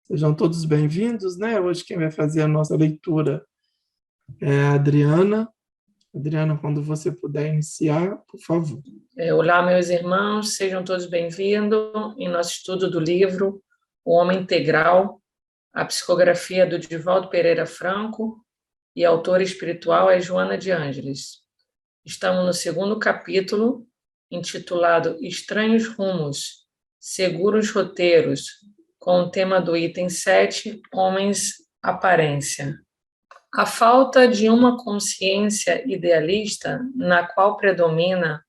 Sejam todos bem-vindos, né? Hoje quem vai fazer a nossa leitura é a Adriana. Adriana, quando você puder iniciar, por favor. Olá, meus irmãos, sejam todos bem-vindos em nosso estudo do livro O Homem Integral, a psicografia do Divaldo Pereira Franco e a autora espiritual é Joana de Ângeles. Estamos no segundo capítulo, intitulado Estranhos Rumos, Seguros Roteiros, com o tema do item 7, Homens Aparência. A falta de uma consciência idealista na qual predomina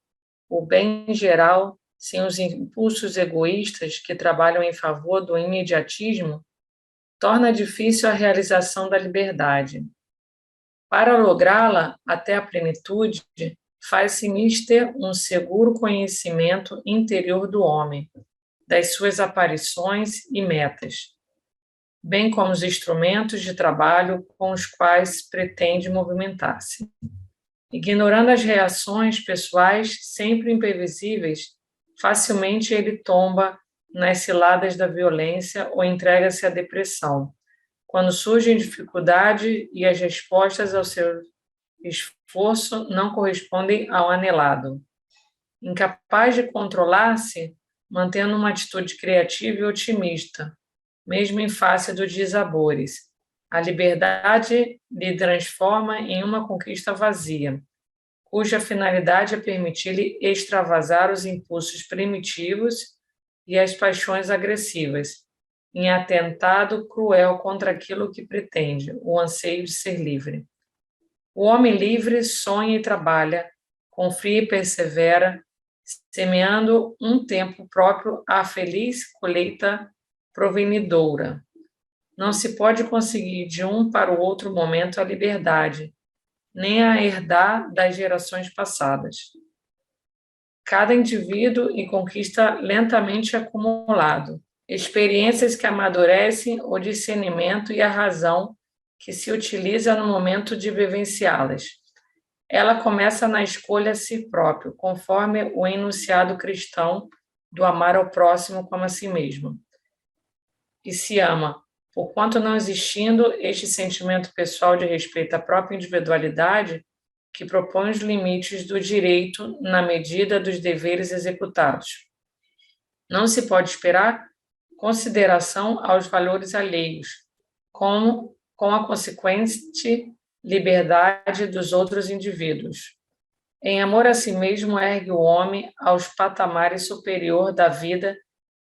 o bem geral, sem os impulsos egoístas que trabalham em favor do imediatismo, torna difícil a realização da liberdade. Para lográ-la até a plenitude, faz-se mister um seguro conhecimento interior do homem, das suas aparições e metas, bem como os instrumentos de trabalho com os quais pretende movimentar-se. Ignorando as reações pessoais sempre imprevisíveis, facilmente ele tomba nas ciladas da violência ou entrega-se à depressão, quando surgem dificuldades e as respostas ao seu esforço não correspondem ao anelado. Incapaz de controlar-se, mantendo uma atitude criativa e otimista, mesmo em face dos desabores. A liberdade lhe transforma em uma conquista vazia, cuja finalidade é permitir-lhe extravasar os impulsos primitivos e as paixões agressivas, em atentado cruel contra aquilo que pretende, o anseio de ser livre. O homem livre sonha e trabalha, confia e persevera, semeando um tempo próprio à feliz colheita provenidora. Não se pode conseguir de um para o outro momento a liberdade, nem a herdar das gerações passadas. Cada indivíduo e conquista lentamente acumulado, experiências que amadurecem o discernimento e a razão que se utiliza no momento de vivenciá-las. Ela começa na escolha a si próprio, conforme o enunciado cristão do amar ao próximo como a si mesmo. E se ama, porquanto não existindo este sentimento pessoal de respeito à própria individualidade, que propõe os limites do direito na medida dos deveres executados. Não se pode esperar consideração aos valores alheios, como com a consequente liberdade dos outros indivíduos. Em amor a si mesmo ergue o homem aos patamares superior da vida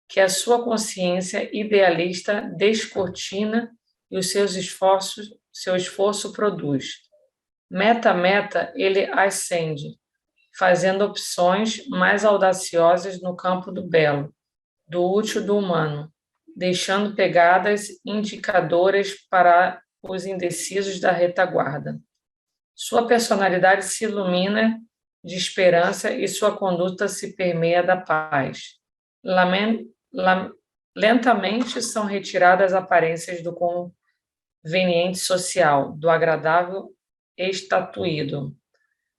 que a sua consciência idealista descortina e os seus esforços, seu esforço produz. Meta a meta, ele ascende, fazendo opções mais audaciosas no campo do belo, do útil do humano, deixando pegadas indicadoras para os indecisos da retaguarda. Sua personalidade se ilumina de esperança e sua conduta se permeia da paz. Lentamente são retiradas as aparências do conveniente social, do agradável estatuído,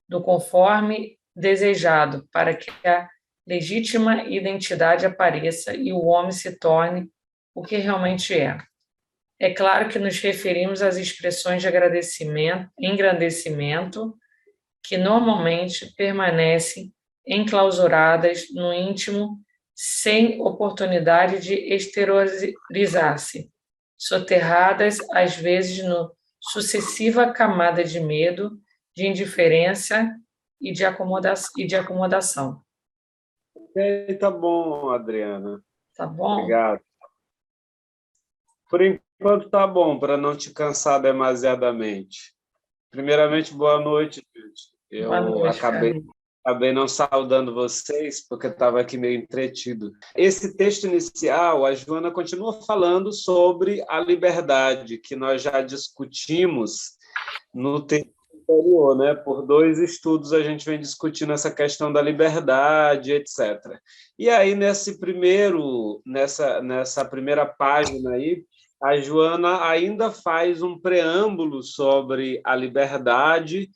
do conforme desejado, para que a legítima identidade apareça e o homem se torne o que realmente é. É claro que nos referimos às expressões de agradecimento, engrandecimento, que normalmente permanecem enclausuradas no íntimo, sem oportunidade de exteriorizar-se, soterradas às vezes no sucessiva camada de medo, de indiferença e de acomodação. Tá bom, Adriana. Tá bom? Obrigado. Por enquanto tá bom, para não te cansar demasiadamente. Primeiramente, boa noite, gente. Boa noite, Acabei não saudando vocês, porque estava aqui meio entretido. Esse texto inicial, a Joana continua falando sobre a liberdade, que nós já discutimos no texto anterior, né? Por 2 estudos a gente vem discutindo essa questão da liberdade, etc. E aí, nessa primeira página aí, a Joana ainda faz um preâmbulo sobre a liberdade.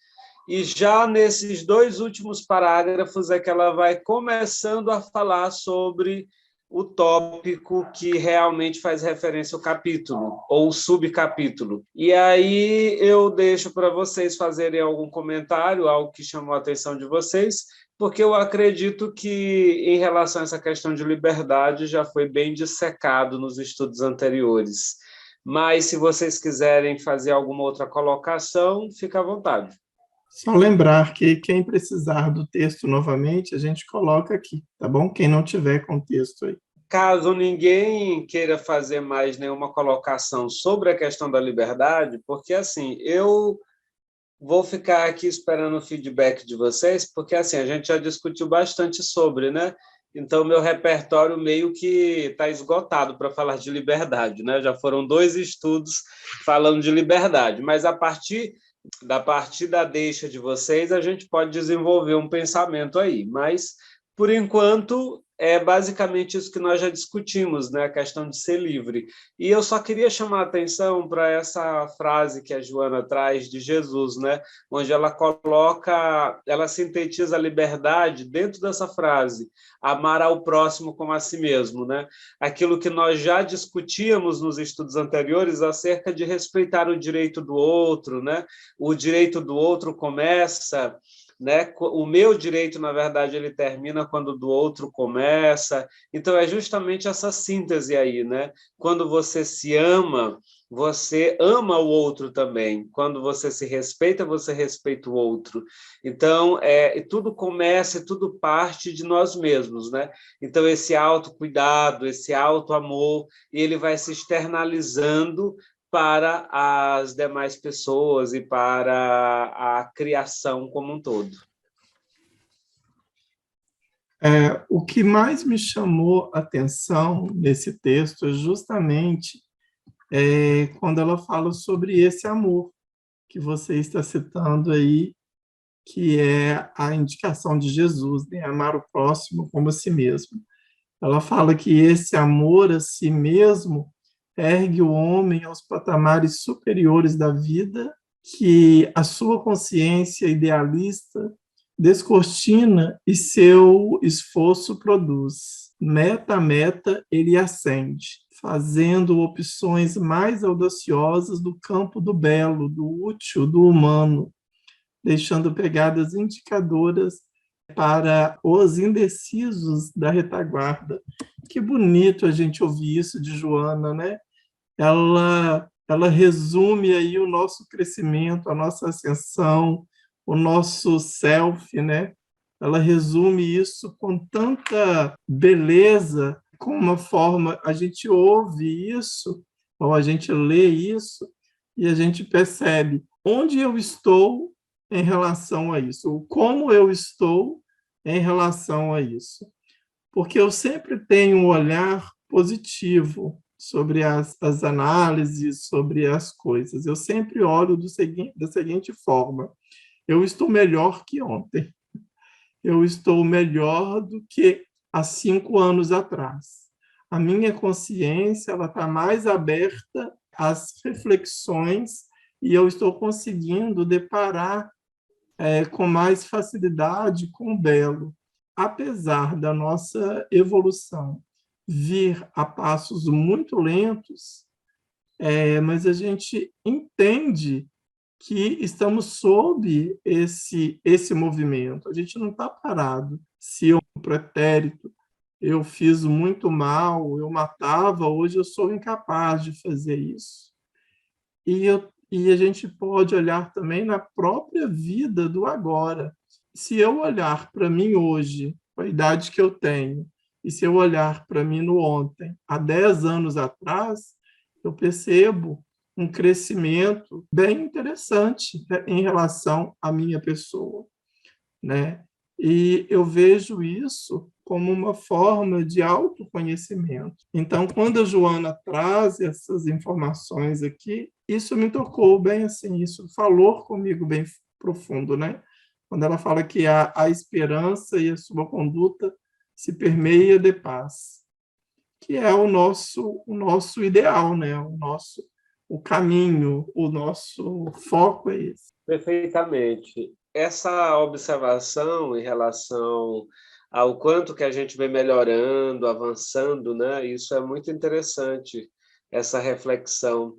E já nesses 2 últimos parágrafos é que ela vai começando a falar sobre o tópico que realmente faz referência ao capítulo ou subcapítulo. E aí eu deixo para vocês fazerem algum comentário, algo que chamou a atenção de vocês, porque eu acredito que, em relação a essa questão de liberdade, já foi bem dissecado nos estudos anteriores. Mas, se vocês quiserem fazer alguma outra colocação, fica à vontade. Só lembrar que quem precisar do texto novamente, a gente coloca aqui, tá bom? Quem não tiver com o texto aí. Caso ninguém queira fazer mais nenhuma colocação sobre a questão da liberdade, porque, assim, eu vou ficar aqui esperando o feedback de vocês, porque, assim, a gente já discutiu bastante sobre, né? Então, meu repertório meio que está esgotado para falar de liberdade, né? Já foram 2 estudos falando de liberdade, mas a partir da deixa de vocês, a gente pode desenvolver um pensamento aí. Mas, por enquanto, é basicamente isso que nós já discutimos, né? A questão de ser livre. E eu só queria chamar a atenção para essa frase que a Joana traz de Jesus, né? Onde ela sintetiza a liberdade dentro dessa frase, amar ao próximo como a si mesmo, né? Aquilo que nós já discutíamos nos estudos anteriores acerca de respeitar o direito do outro, né? O direito do outro começa, né? O meu direito, na verdade, ele termina quando o do outro começa. Então, é justamente essa síntese aí, né? Quando você se ama, você ama o outro também. Quando você se respeita, você respeita o outro. Então, tudo começa e tudo parte de nós mesmos, né? Então, esse autocuidado, esse autoamor, ele vai se externalizando para as demais pessoas e para a criação como um todo. O que mais me chamou a atenção nesse texto é justamente quando ela fala sobre esse amor que você está citando aí, que é a indicação de Jesus, né? Amar o próximo como a si mesmo. Ela fala que esse amor a si mesmo ergue o homem aos patamares superiores da vida, que a sua consciência idealista descortina e seu esforço produz. Meta a meta, ele ascende, fazendo opções mais audaciosas do campo do belo, do útil, do humano, deixando pegadas indicadoras para os indecisos da retaguarda. Que bonito a gente ouvir isso de Joana, né? Ela resume aí o nosso crescimento, a nossa ascensão, o nosso self, né? Ela resume isso com tanta beleza, com uma forma, a gente ouve isso, ou a gente lê isso, e a gente percebe onde eu estou em relação a isso, ou como eu estou em relação a isso. Porque eu sempre tenho um olhar positivo sobre as análises, sobre as coisas. Eu sempre olho da seguinte forma: eu estou melhor que ontem. Eu estou melhor do que há 5 anos atrás. A minha consciência ela está mais aberta às reflexões e eu estou conseguindo deparar com mais facilidade com o belo. Apesar da nossa evolução vir a passos muito lentos, mas a gente entende que estamos sob esse movimento. A gente não está parado. Se eu, pretérito, eu fiz muito mal, eu matava, hoje eu sou incapaz de fazer isso. E a gente pode olhar também na própria vida do agora. Se eu olhar para mim hoje, com a idade que eu tenho, e se eu olhar para mim no ontem, há 10 anos atrás, eu percebo um crescimento bem interessante, né, em relação à minha pessoa, né? E eu vejo isso como uma forma de autoconhecimento. Então, quando a Joana traz essas informações aqui, isso me tocou bem assim, isso falou comigo bem profundo, né? Quando ela fala que a esperança e a sua conduta se permeia de paz, que é o nosso ideal, né? O caminho, o nosso foco é esse. Perfeitamente. Essa observação em relação ao quanto que a gente vem melhorando, avançando, né? Isso é muito interessante, essa reflexão,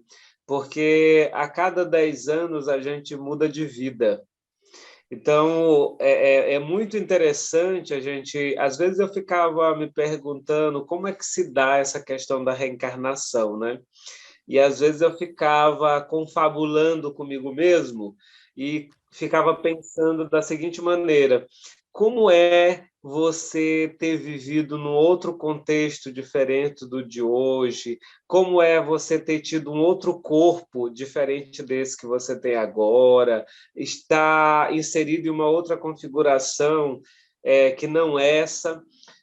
porque a cada 10 anos a gente muda de vida. Então, é muito interessante a gente... Às vezes eu ficava me perguntando como é que se dá essa questão da reencarnação, né? E às vezes eu ficava confabulando comigo mesmo e ficava pensando da seguinte maneira: como é você ter vivido num outro contexto diferente do de hoje? Como é você ter tido um outro corpo diferente desse que você tem agora? Estar inserido em uma outra configuração que não essa?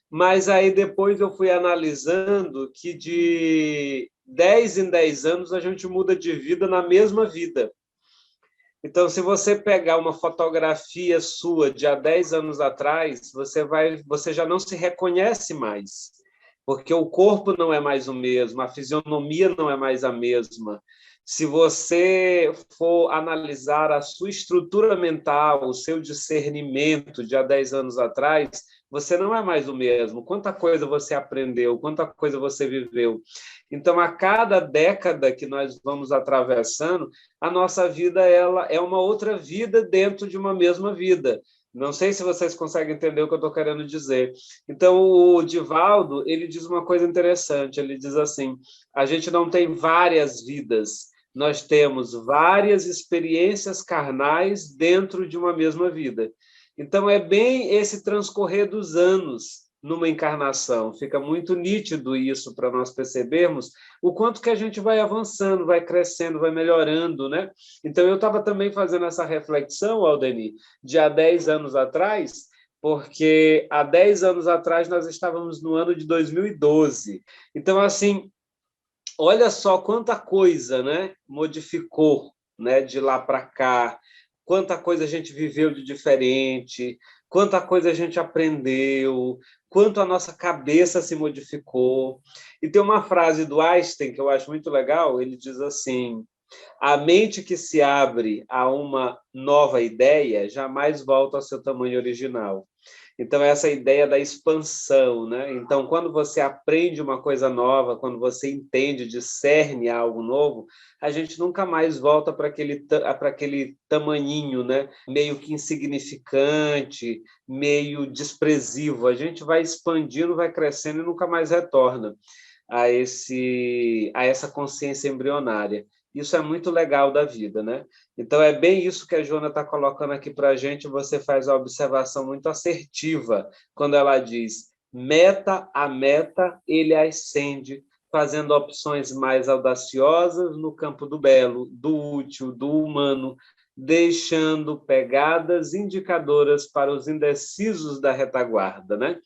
Mas aí depois eu fui analisando que de 10 em 10 anos a gente muda de vida na mesma vida. Então, se você pegar uma fotografia sua de há 10 anos atrás, você já não se reconhece mais, porque o corpo não é mais o mesmo, a fisionomia não é mais a mesma. Se você for analisar a sua estrutura mental, o seu discernimento de há 10 anos atrás, você não é mais o mesmo. Quanta coisa você aprendeu, quanta coisa você viveu. Então, a cada década que nós vamos atravessando, a nossa vida ela é uma outra vida dentro de uma mesma vida. Não sei se vocês conseguem entender o que eu estou querendo dizer. Então, o Divaldo, ele diz uma coisa interessante, ele diz assim: a gente não tem várias vidas, nós temos várias experiências carnais dentro de uma mesma vida. Então, é bem esse transcorrer dos anos numa encarnação. Fica muito nítido isso para nós percebermos o quanto que a gente vai avançando, vai crescendo, vai melhorando, né? Então, eu estava também fazendo essa reflexão, Aldeni, de há 10 anos atrás, porque há 10 anos atrás nós estávamos no ano de 2012. Então, assim, olha só quanta coisa, né, modificou, né, de lá para cá, quanta coisa a gente viveu de diferente, quanta coisa a gente aprendeu, quanto a nossa cabeça se modificou. E tem uma frase do Einstein que eu acho muito legal, ele diz assim: a mente que se abre a uma nova ideia jamais volta ao seu tamanho original. Então, essa ideia da expansão, né? Então, quando você aprende uma coisa nova, quando você entende, discerne algo novo, a gente nunca mais volta para aquele tamanhinho, né? Meio que insignificante, meio desprezível. A gente vai expandindo, vai crescendo e nunca mais retorna a essa consciência embrionária. Isso é muito legal da vida, né? Então, é bem isso que a Joana está colocando aqui para a gente. Você faz uma observação muito assertiva quando ela diz: meta a meta, ele ascende, fazendo opções mais audaciosas no campo do belo, do útil, do humano, deixando pegadas indicadoras para os indecisos da retaguarda, né?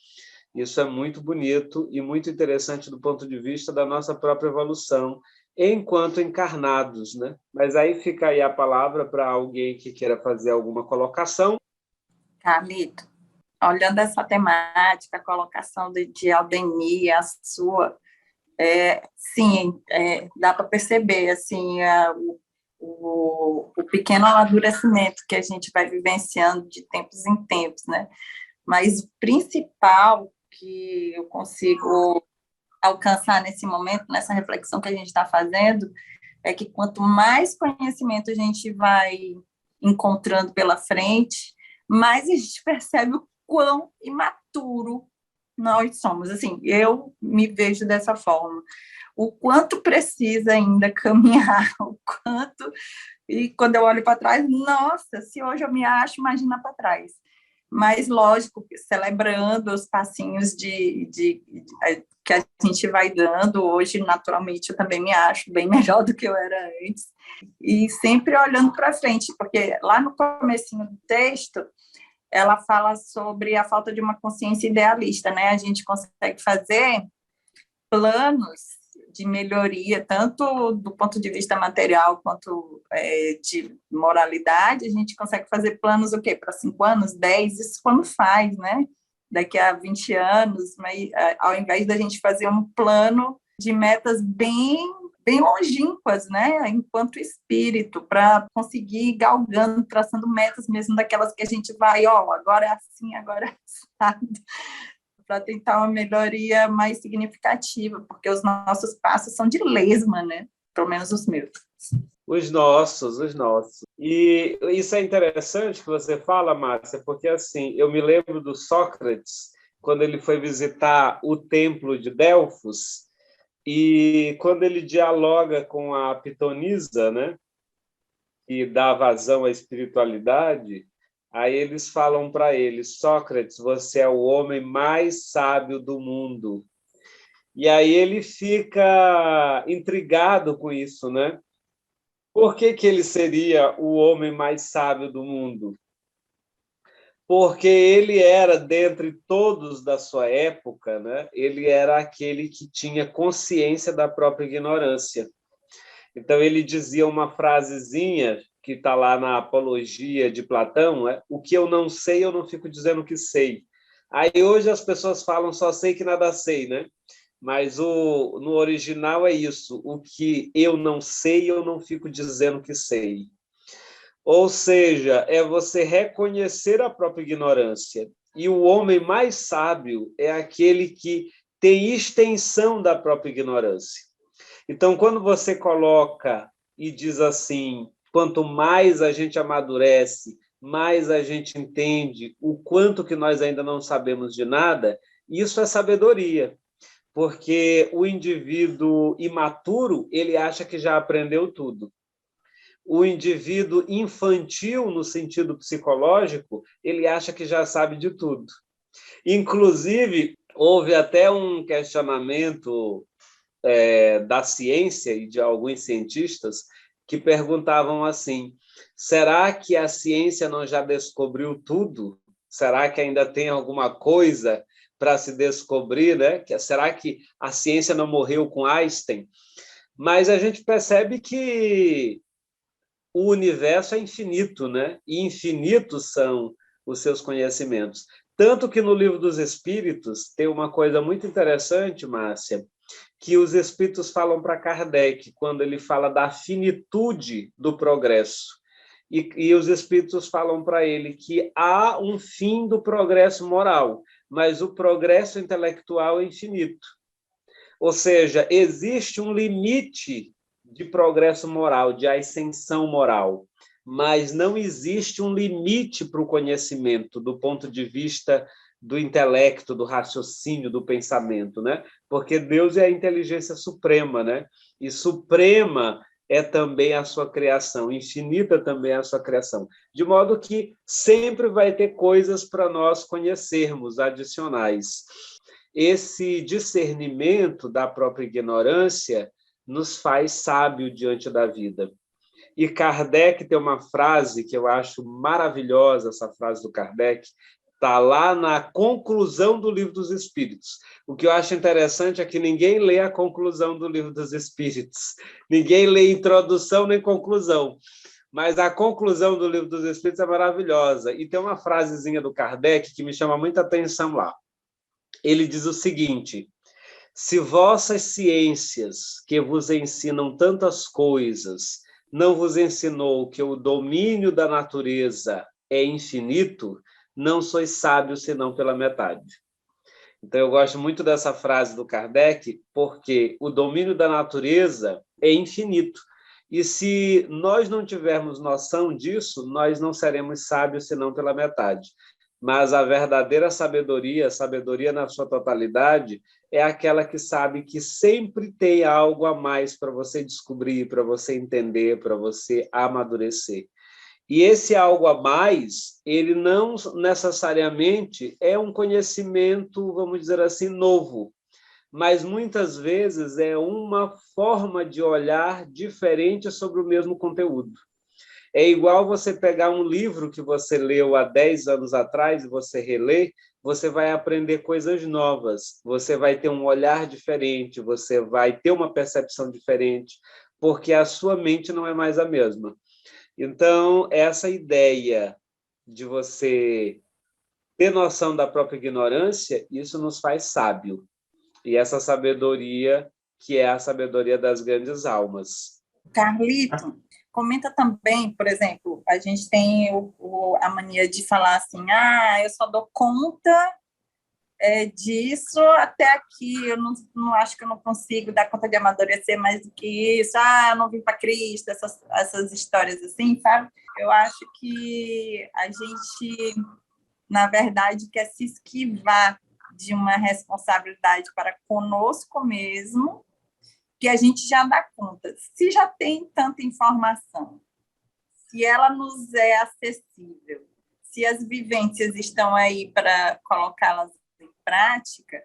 Isso é muito bonito e muito interessante do ponto de vista da nossa própria evolução enquanto encarnados, né? Mas aí fica aí a palavra para alguém que queira fazer alguma colocação. Carlito, olhando essa temática, a colocação de Aldeni, a sua, sim, dá para perceber assim, o pequeno amadurecimento que a gente vai vivenciando de tempos em tempos, né? Mas o principal que eu consigo alcançar nesse momento, nessa reflexão que a gente está fazendo, é que quanto mais conhecimento a gente vai encontrando pela frente, mais a gente percebe o quão imaturo nós somos. Assim, eu me vejo dessa forma. O quanto precisa ainda caminhar, o quanto... E quando eu olho para trás, nossa, se hoje eu me acho, imagina para trás. Mas, lógico, celebrando os passinhos que a gente vai dando. Hoje, naturalmente, eu também me acho bem melhor do que eu era antes. E sempre olhando para frente, porque lá no comecinho do texto, ela fala sobre a falta de uma consciência idealista, né? A gente consegue fazer planos de melhoria, tanto do ponto de vista material quanto de moralidade. A gente consegue fazer planos o quê? Para 5 anos, 10? Isso quando faz, né? Daqui a 20 anos, mas ao invés da gente fazer um plano de metas bem bem longínquas, né, enquanto espírito, para conseguir ir galgando, traçando metas mesmo daquelas que a gente vai, agora é assim, agora é assado, para tentar uma melhoria mais significativa, porque os nossos passos são de lesma, né, pelo menos os meus. Os nossos. E isso é interessante que você fala, Márcia, porque assim, eu me lembro do Sócrates, quando ele foi visitar o templo de Delfos, e quando ele dialoga com a pitonisa, né, que dá vazão à espiritualidade, aí eles falam para ele: Sócrates, você é o homem mais sábio do mundo. E aí ele fica intrigado com isso, né? Por que ele seria o homem mais sábio do mundo? Porque ele era, dentre todos da sua época, né, ele era aquele que tinha consciência da própria ignorância. Então, ele dizia uma frasezinha que está lá na Apologia de Platão, o que eu não sei, eu não fico dizendo que sei. Aí, hoje, as pessoas falam só sei que nada sei, né? Mas no original é isso, o que eu não sei, eu não fico dizendo que sei. Ou seja, é você reconhecer a própria ignorância. E o homem mais sábio é aquele que tem extensão da própria ignorância. Então, quando você coloca e diz assim, quanto mais a gente amadurece, mais a gente entende o quanto que nós ainda não sabemos de nada, isso é sabedoria. Porque o indivíduo imaturo, ele acha que já aprendeu tudo. O indivíduo infantil, no sentido psicológico, ele acha que já sabe de tudo. Inclusive, houve até um questionamento da ciência e de alguns cientistas que perguntavam assim: será que a ciência não já descobriu tudo? Será que ainda tem alguma coisa para se descobrir, né? Será que a ciência não morreu com Einstein? Mas a gente percebe que o universo é infinito, né? E infinitos são os seus conhecimentos. Tanto que no Livro dos Espíritos tem uma coisa muito interessante, Márcia, que os espíritos falam para Kardec, quando ele fala da finitude do progresso. E os espíritos falam para ele que há um fim do progresso moral, mas o progresso intelectual é infinito. Ou seja, existe um limite de progresso moral, de ascensão moral, mas não existe um limite para o conhecimento do ponto de vista do intelecto, do raciocínio, do pensamento, né? Porque Deus é a inteligência suprema, né? E suprema é também a sua criação, infinita também é a sua criação. De modo que sempre vai ter coisas para nós conhecermos, adicionais. Esse discernimento da própria ignorância nos faz sábio diante da vida. E Kardec tem uma frase que eu acho maravilhosa, essa frase do Kardec, está lá na conclusão do Livro dos Espíritos. O que eu acho interessante é que ninguém lê a conclusão do Livro dos Espíritos. Ninguém lê introdução nem conclusão. Mas a conclusão do Livro dos Espíritos é maravilhosa. E tem uma frasezinha do Kardec que me chama muita atenção lá. Ele diz o seguinte: se vossas ciências, que vos ensinam tantas coisas, não vos ensinou que o domínio da natureza é infinito, não sois sábios senão pela metade. Então, eu gosto muito dessa frase do Kardec, porque o domínio da natureza é infinito. E se nós não tivermos noção disso, nós não seremos sábios senão pela metade. Mas a verdadeira sabedoria, a sabedoria na sua totalidade, é aquela que sabe que sempre tem algo a mais para você descobrir, para você entender, para você amadurecer. E esse algo a mais, ele não necessariamente é um conhecimento, vamos dizer assim, novo, mas muitas vezes é uma forma de olhar diferente sobre o mesmo conteúdo. É igual você pegar um livro que você leu há 10 anos atrás e você relê, você vai aprender coisas novas, você vai ter um olhar diferente, você vai ter uma percepção diferente, porque a sua mente não é mais a mesma. Então, essa ideia de você ter noção da própria ignorância, isso nos faz sábio. E essa sabedoria que é a sabedoria das grandes almas. Carlito, comenta também, por exemplo, a gente tem a mania de falar assim, eu só dou conta disso até aqui, eu não acho que eu não consigo dar conta de amadurecer mais do que isso, eu não vim para Cristo, essas histórias assim, sabe? Eu acho que a gente, na verdade, quer se esquivar de uma responsabilidade para conosco mesmo, que a gente já dá conta. Se já tem tanta informação, se ela nos é acessível, se as vivências estão aí para colocá-las em prática,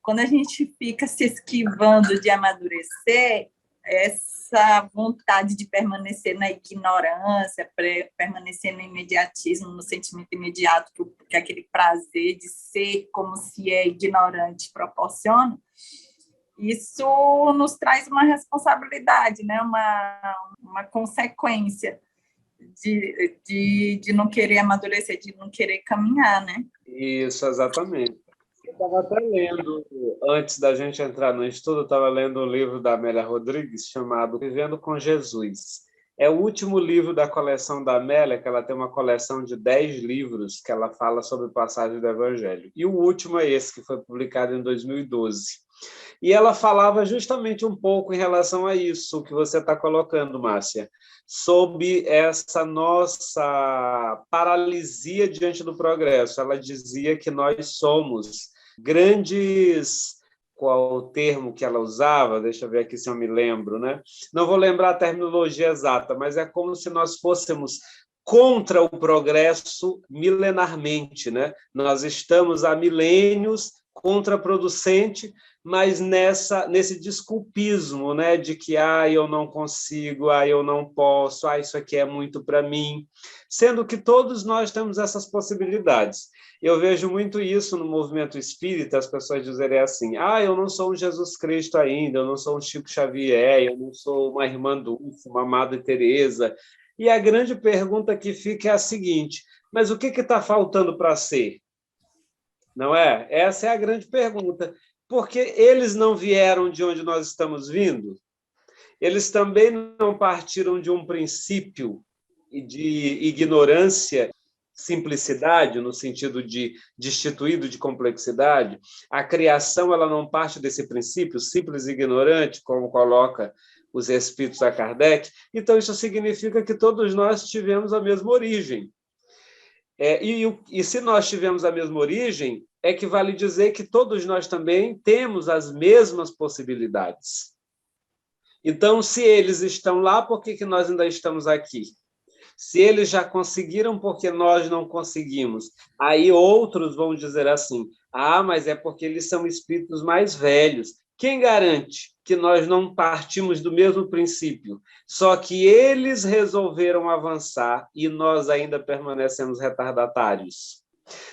quando a gente fica se esquivando de amadurecer, essa vontade de permanecer na ignorância, permanecer no imediatismo, no sentimento imediato que aquele prazer de ser como se é ignorante proporciona, isso nos traz uma responsabilidade, né? uma consequência de não querer amadurecer, de não querer caminhar, né? Isso, exatamente. Eu estava até lendo, antes da gente entrar no estudo, eu estava lendo um livro da Amélia Rodrigues chamado Vivendo com Jesus. É o último livro da coleção da Amélia, que ela tem uma coleção de 10 livros que ela fala sobre passagem do Evangelho. E o último é esse, que foi publicado em 2012. E ela falava justamente um pouco em relação a isso que você está colocando, Márcia, sobre essa nossa paralisia diante do progresso. Ela dizia que nós somos grandes... Qual o termo que ela usava? Deixa eu ver aqui se eu me lembro, né? Não vou lembrar a terminologia exata, mas é como se nós fôssemos contra o progresso milenarmente, né? Nós estamos há milênios contraproducente, mas nesse desculpismo, né, de que eu não consigo, eu não posso, isso aqui é muito para mim, sendo que todos nós temos essas possibilidades. Eu vejo muito isso no movimento espírita, as pessoas dizerem assim, eu não sou um Jesus Cristo ainda, eu não sou um Chico Xavier, eu não sou uma Irmã Dulce, uma Madre Teresa. E a grande pergunta que fica é a seguinte, mas o que está faltando para ser? Não é? Essa é a grande pergunta. Porque eles não vieram de onde nós estamos vindo? Eles também não partiram de um princípio de ignorância, simplicidade, no sentido de destituído de complexidade? A criação ela não parte desse princípio simples e ignorante, como coloca os espíritos a Kardec? Então, isso significa que todos nós tivemos a mesma origem. E se nós tivemos a mesma origem, vale dizer que todos nós também temos as mesmas possibilidades. Então, se eles estão lá, por que nós ainda estamos aqui? Se eles já conseguiram, por que nós não conseguimos? Aí outros vão dizer assim, mas é porque eles são espíritos mais velhos. Quem garante que nós não partimos do mesmo princípio? Só que eles resolveram avançar e nós ainda permanecemos retardatários.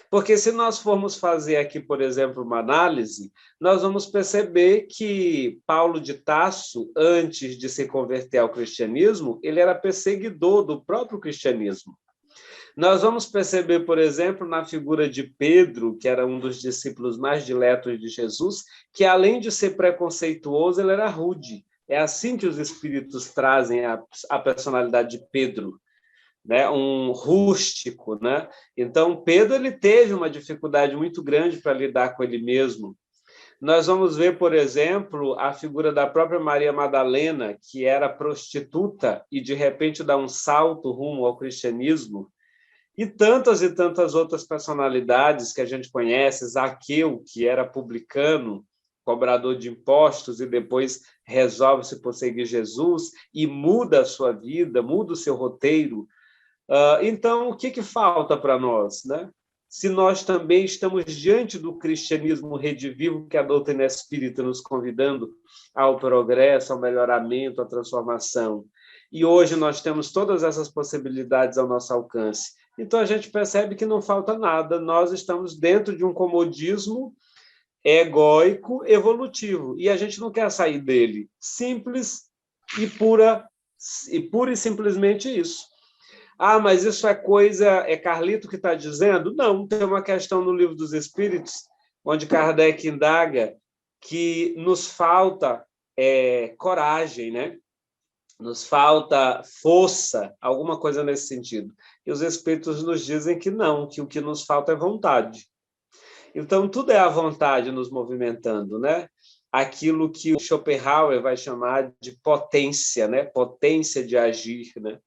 Porque se nós formos fazer aqui, por exemplo, uma análise, nós vamos perceber que Paulo de Tarso, antes de se converter ao cristianismo, ele era perseguidor do próprio cristianismo. Nós vamos perceber, por exemplo, na figura de Pedro, que era um dos discípulos mais diletos de Jesus, que além de ser preconceituoso, ele era rude. É assim que os espíritos trazem a personalidade de Pedro, né? Um rústico, né? Então, Pedro ele teve uma dificuldade muito grande para lidar com ele mesmo. Nós vamos ver, por exemplo, a figura da própria Maria Madalena, que era prostituta e, de repente, dá um salto rumo ao cristianismo. E tantas outras personalidades que a gente conhece, Zaqueu, que era publicano, cobrador de impostos, e depois resolve-se por seguir Jesus e muda a sua vida, muda o seu roteiro. Então, o que falta para nós, né? Se nós também estamos diante do cristianismo redivivo, que a doutrina espírita nos convidando ao progresso, ao melhoramento, à transformação. E hoje nós temos todas essas possibilidades ao nosso alcance. Então, a gente percebe que não falta nada. Nós estamos dentro de um comodismo egóico evolutivo. E a gente não quer sair dele. Simples e pura e simplesmente isso. Mas isso é Carlito que está dizendo? Não, tem uma questão no Livro dos Espíritos, onde Kardec indaga que nos falta coragem, né? Nos falta força, alguma coisa nesse sentido. E os Espíritos nos dizem que não, que o que nos falta é vontade. Então, tudo é a vontade nos movimentando, né? Aquilo que o Schopenhauer vai chamar de potência, né? Potência de agir, né?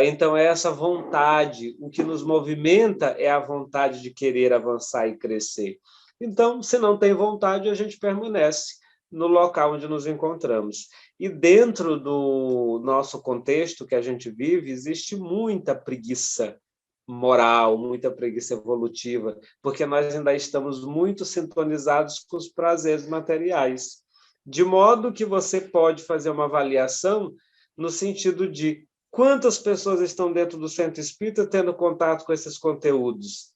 Então, é essa vontade, o que nos movimenta é a vontade de querer avançar e crescer. Então, se não tem vontade, a gente permanece no local onde nos encontramos. E dentro do nosso contexto que a gente vive, existe muita preguiça moral, muita preguiça evolutiva, porque nós ainda estamos muito sintonizados com os prazeres materiais. De modo que você pode fazer uma avaliação no sentido de quantas pessoas estão dentro do centro espírita tendo contato com esses conteúdos.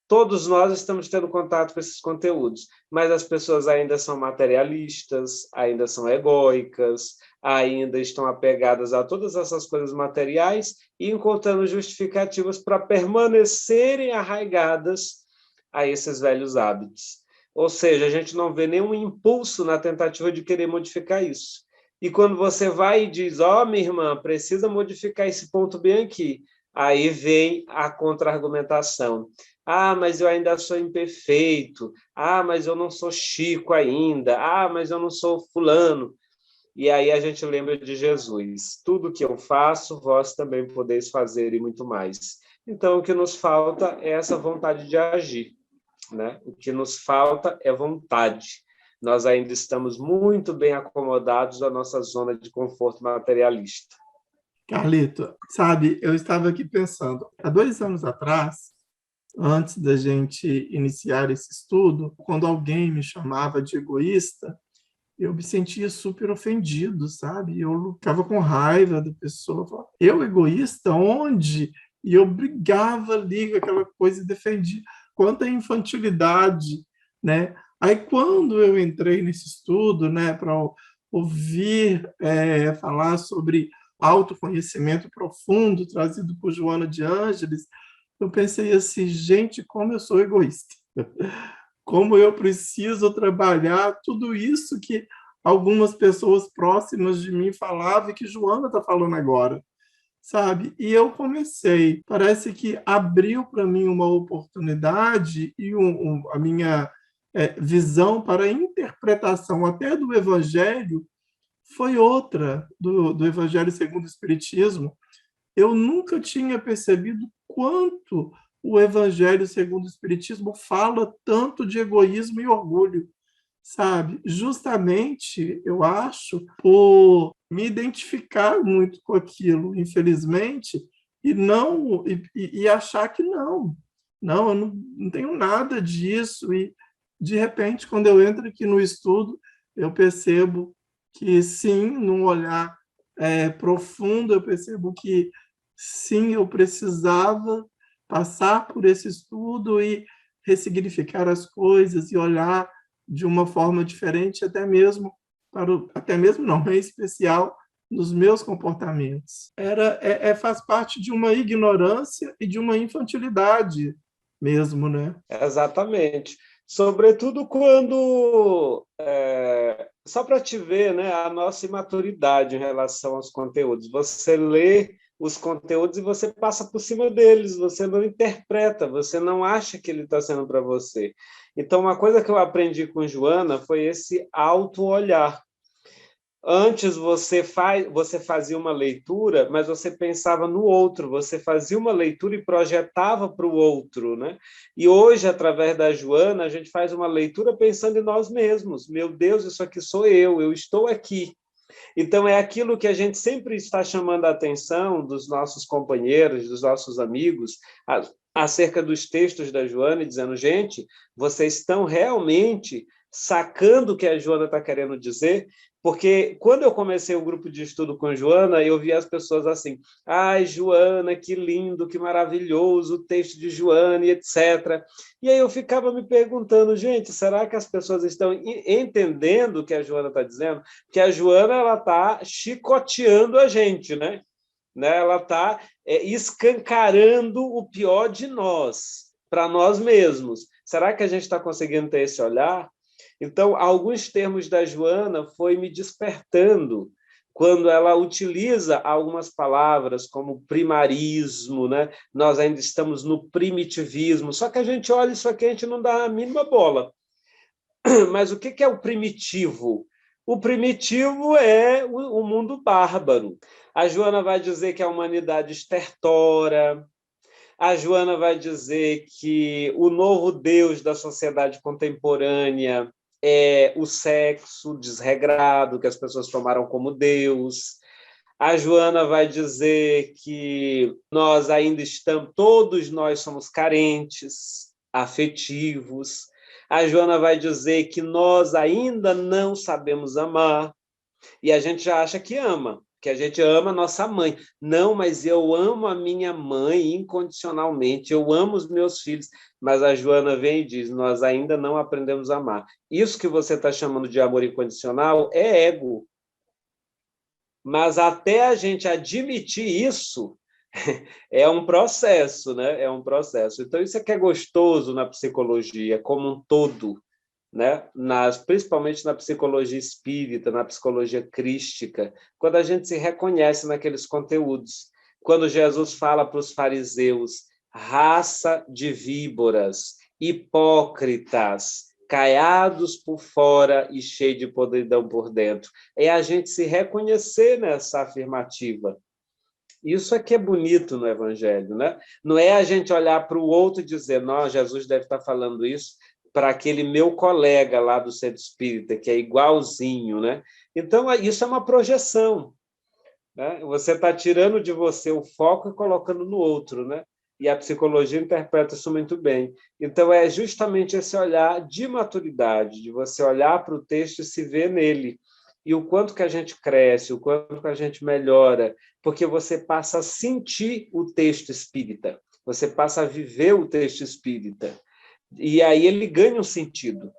Todos nós estamos tendo contato com esses conteúdos, mas as pessoas ainda são materialistas, ainda são egóicas, ainda estão apegadas a todas essas coisas materiais e encontrando justificativas para permanecerem arraigadas a esses velhos hábitos. Ou seja, a gente não vê nenhum impulso na tentativa de querer modificar isso. E quando você vai e diz, minha irmã, precisa modificar esse ponto bem aqui, aí vem a contra-argumentação. Mas eu ainda sou imperfeito. Mas eu não sou Chico ainda. Mas eu não sou fulano. E aí a gente lembra de Jesus. Tudo que eu faço, vós também podeis fazer e muito mais. Então, o que nos falta é essa vontade de agir, né? O que nos falta é vontade. Nós ainda estamos muito bem acomodados na nossa zona de conforto materialista. Carlito, sabe, eu estava aqui pensando, há 2 anos atrás, antes da gente iniciar esse estudo, quando alguém me chamava de egoísta, eu me sentia super ofendido, sabe? Eu ficava com raiva da pessoa. Falava, eu egoísta? Onde? E eu brigava ali com aquela coisa e defendia. Quanta infantilidade, né? Aí, quando eu entrei nesse estudo, né, para ouvir falar sobre autoconhecimento profundo, trazido por Joana de Ângeles, eu pensei assim, gente, como eu sou egoísta. Como eu preciso trabalhar tudo isso que algumas pessoas próximas de mim falavam e que Joana está falando agora, sabe? E eu comecei, parece que abriu para mim uma oportunidade e a minha visão para a interpretação até do Evangelho foi outra, do Evangelho segundo o Espiritismo. Eu nunca tinha percebido quanto o Evangelho segundo o Espiritismo fala tanto de egoísmo e orgulho, sabe? Justamente, eu acho, por me identificar muito com aquilo, infelizmente, e achar que não, eu não tenho nada disso. E, de repente, quando eu entro aqui no estudo, eu percebo que, sim, num olhar profundo, eu percebo que, sim, eu precisava passar por esse estudo e ressignificar as coisas e olhar de uma forma diferente, até mesmo não, em especial nos meus comportamentos. Faz parte de uma ignorância e de uma infantilidade mesmo, né? Exatamente. Sobretudo quando, só para te ver, né, a nossa imaturidade em relação aos conteúdos. Você lê os conteúdos e você passa por cima deles, você não interpreta, você não acha que ele está sendo para você. Então, uma coisa que eu aprendi com Joana foi esse auto-olhar. Antes você fazia uma leitura, mas você pensava no outro, você fazia uma leitura e projetava para o outro, né? E hoje, através da Joana, a gente faz uma leitura pensando em nós mesmos. Meu Deus, isso aqui sou eu estou aqui. Então, é aquilo que a gente sempre está chamando a atenção dos nossos companheiros, dos nossos amigos, acerca dos textos da Joana, e dizendo, gente, vocês estão realmente sacando o que a Joana está querendo dizer? Porque quando eu comecei o grupo de estudo com a Joana, eu vi as pessoas assim, ai, Joana, que lindo, que maravilhoso o texto de Joana, e etc. E aí eu ficava me perguntando, gente, será que as pessoas estão entendendo o que a Joana está dizendo? Porque a Joana ela está chicoteando a gente, né? Ela está escancarando o pior de nós, para nós mesmos. Será que a gente está conseguindo ter esse olhar? Então, alguns termos da Joana foi me despertando quando ela utiliza algumas palavras como primarismo, né? Nós ainda estamos no primitivismo, só que a gente olha isso aqui, a gente não dá a mínima bola. Mas o que é o primitivo? O primitivo é o mundo bárbaro. A Joana vai dizer que a humanidade estertora, a Joana vai dizer que o novo Deus da sociedade contemporânea é o sexo desregrado, que as pessoas tomaram como Deus. A Joana vai dizer que nós ainda estamos, todos nós somos carentes, afetivos. A Joana vai dizer que nós ainda não sabemos amar, e a gente já acha que ama, que a gente ama a nossa mãe. Não, mas eu amo a minha mãe incondicionalmente, eu amo os meus filhos. Mas a Joana vem e diz, nós ainda não aprendemos a amar. Isso que você está chamando de amor incondicional é ego. Mas até a gente admitir isso, é um processo, né? É um processo. Então, isso é que é gostoso na psicologia, como um todo, né? Principalmente na psicologia espírita, na psicologia crística, quando a gente se reconhece naqueles conteúdos. Quando Jesus fala para os fariseus, raça de víboras, hipócritas, caiados por fora e cheio de podridão por dentro. É a gente se reconhecer nessa afirmativa. Isso é que é bonito no Evangelho, né? Não é a gente olhar para o outro e dizer, não, Jesus deve estar falando isso para aquele meu colega lá do centro espírita, que é igualzinho, né? Então, isso é uma projeção, né? Você está tirando de você o foco e colocando no outro, né? E a psicologia interpreta isso muito bem. Então, é justamente esse olhar de maturidade, de você olhar para o texto e se ver nele. E o quanto que a gente cresce, o quanto que a gente melhora, porque você passa a sentir o texto espírita, você passa a viver o texto espírita. E aí ele ganha um sentido,